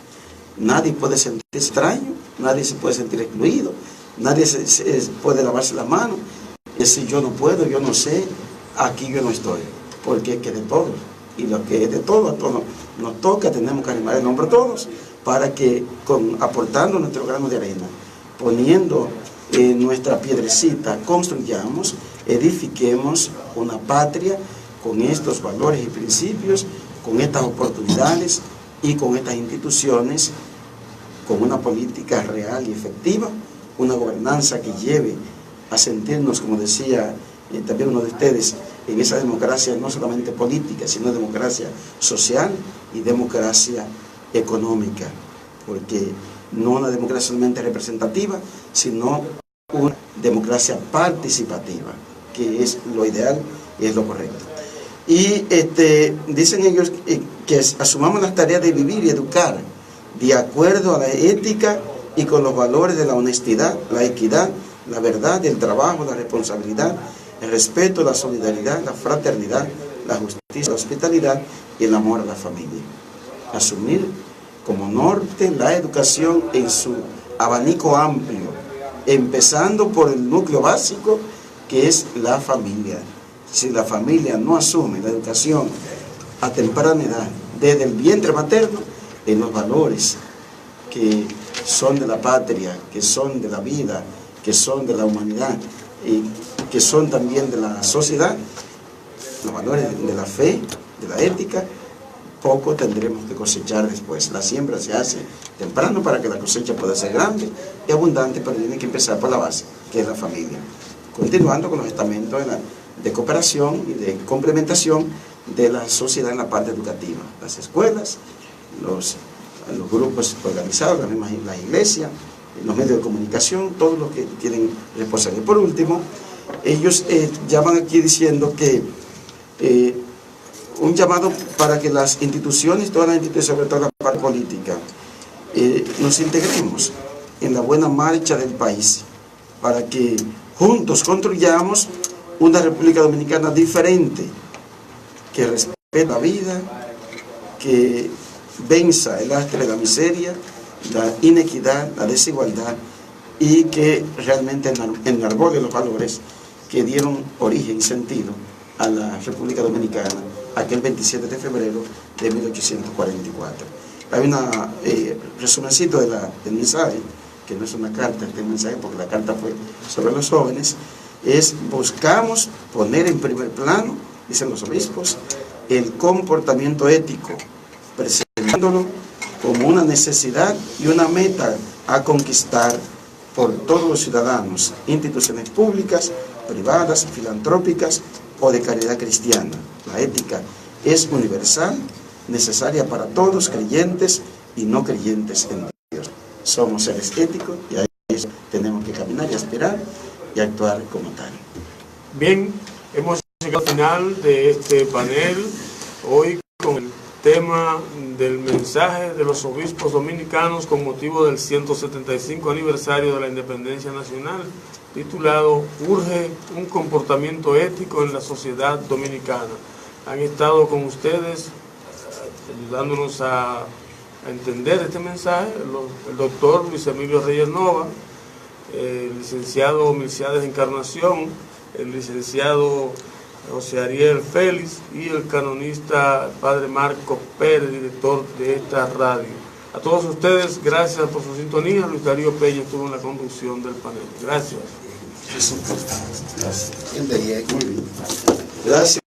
Nadie puede sentirse extraño, nadie se puede sentir excluido, nadie puede lavarse las manos y decir yo no puedo, yo no sé, aquí yo no estoy, porque es que de todos, y lo que es de todos, a todos nos toca, tenemos que animar el hombro a todos, para que aportando nuestro grano de arena, poniendo nuestra piedrecita, construyamos, edifiquemos una patria con estos valores y principios, con estas oportunidades y con estas instituciones, con una política real y efectiva, una gobernanza que lleve a sentirnos, como decía también uno de ustedes, en esa democracia no solamente política, sino democracia social y democracia económica, porque no una democracia solamente representativa, sino una democracia participativa, que es lo ideal y es lo correcto. Y dicen ellos que asumamos las tareas de vivir y educar de acuerdo a la ética y con los valores de la honestidad, la equidad, la verdad, el trabajo, la responsabilidad, el respeto, la solidaridad, la fraternidad, la justicia, la hospitalidad y el amor a la familia. Asumir como norte la educación en su abanico amplio, empezando por el núcleo básico que es la familia. Si la familia no asume la educación a temprana edad, desde el vientre materno, en los valores que son de la patria, que son de la vida, que son de la humanidad y que son también de la sociedad, los valores de la fe, de la ética, poco tendremos que cosechar después. La siembra se hace temprano para que la cosecha pueda ser grande y abundante, pero tiene que empezar por la base, que es la familia. Continuando con los estamentos de cooperación y de complementación de la sociedad en la parte educativa, las escuelas, los grupos organizados, las iglesias, los medios de comunicación, todos los que tienen responsabilidad. Por último, ellos llaman aquí diciendo que un llamado para que las instituciones, todas las instituciones, sobre todo la parte política, nos integremos en la buena marcha del país, para que juntos construyamos una República Dominicana diferente, que respete la vida, que venza el lastre de la miseria, la inequidad, la desigualdad, y que realmente enarbole los valores que dieron origen y sentido a la República Dominicana aquel 27 de febrero de 1844. Hay un resumencito del mensaje, que no es una carta, este mensaje, porque la carta fue sobre los jóvenes, es: buscamos poner en primer plano, dicen los obispos, el comportamiento ético, presentándolo como una necesidad y una meta a conquistar por todos los ciudadanos, instituciones públicas, privadas, filantrópicas o de caridad cristiana. La ética es universal, necesaria para todos, creyentes y no creyentes en Dios. Somos seres éticos y a eso tenemos que caminar y aspirar y actuar como tal. Bien, hemos llegado al final de este panel, hoy con el tema del mensaje de los obispos dominicanos con motivo del 175 aniversario de la independencia nacional, titulado "Urge un comportamiento ético en la sociedad dominicana". Han estado con ustedes ayudándonos a entender este mensaje el doctor Luis Emilio Reyes Nova, el licenciado Milciades Encarnación, el licenciado José Ariel Félix y el canonista padre Marco Pérez, director de esta radio. A todos ustedes, gracias por su sintonía. Luis Darío Peña estuvo en la conducción del panel. Gracias. Gracias.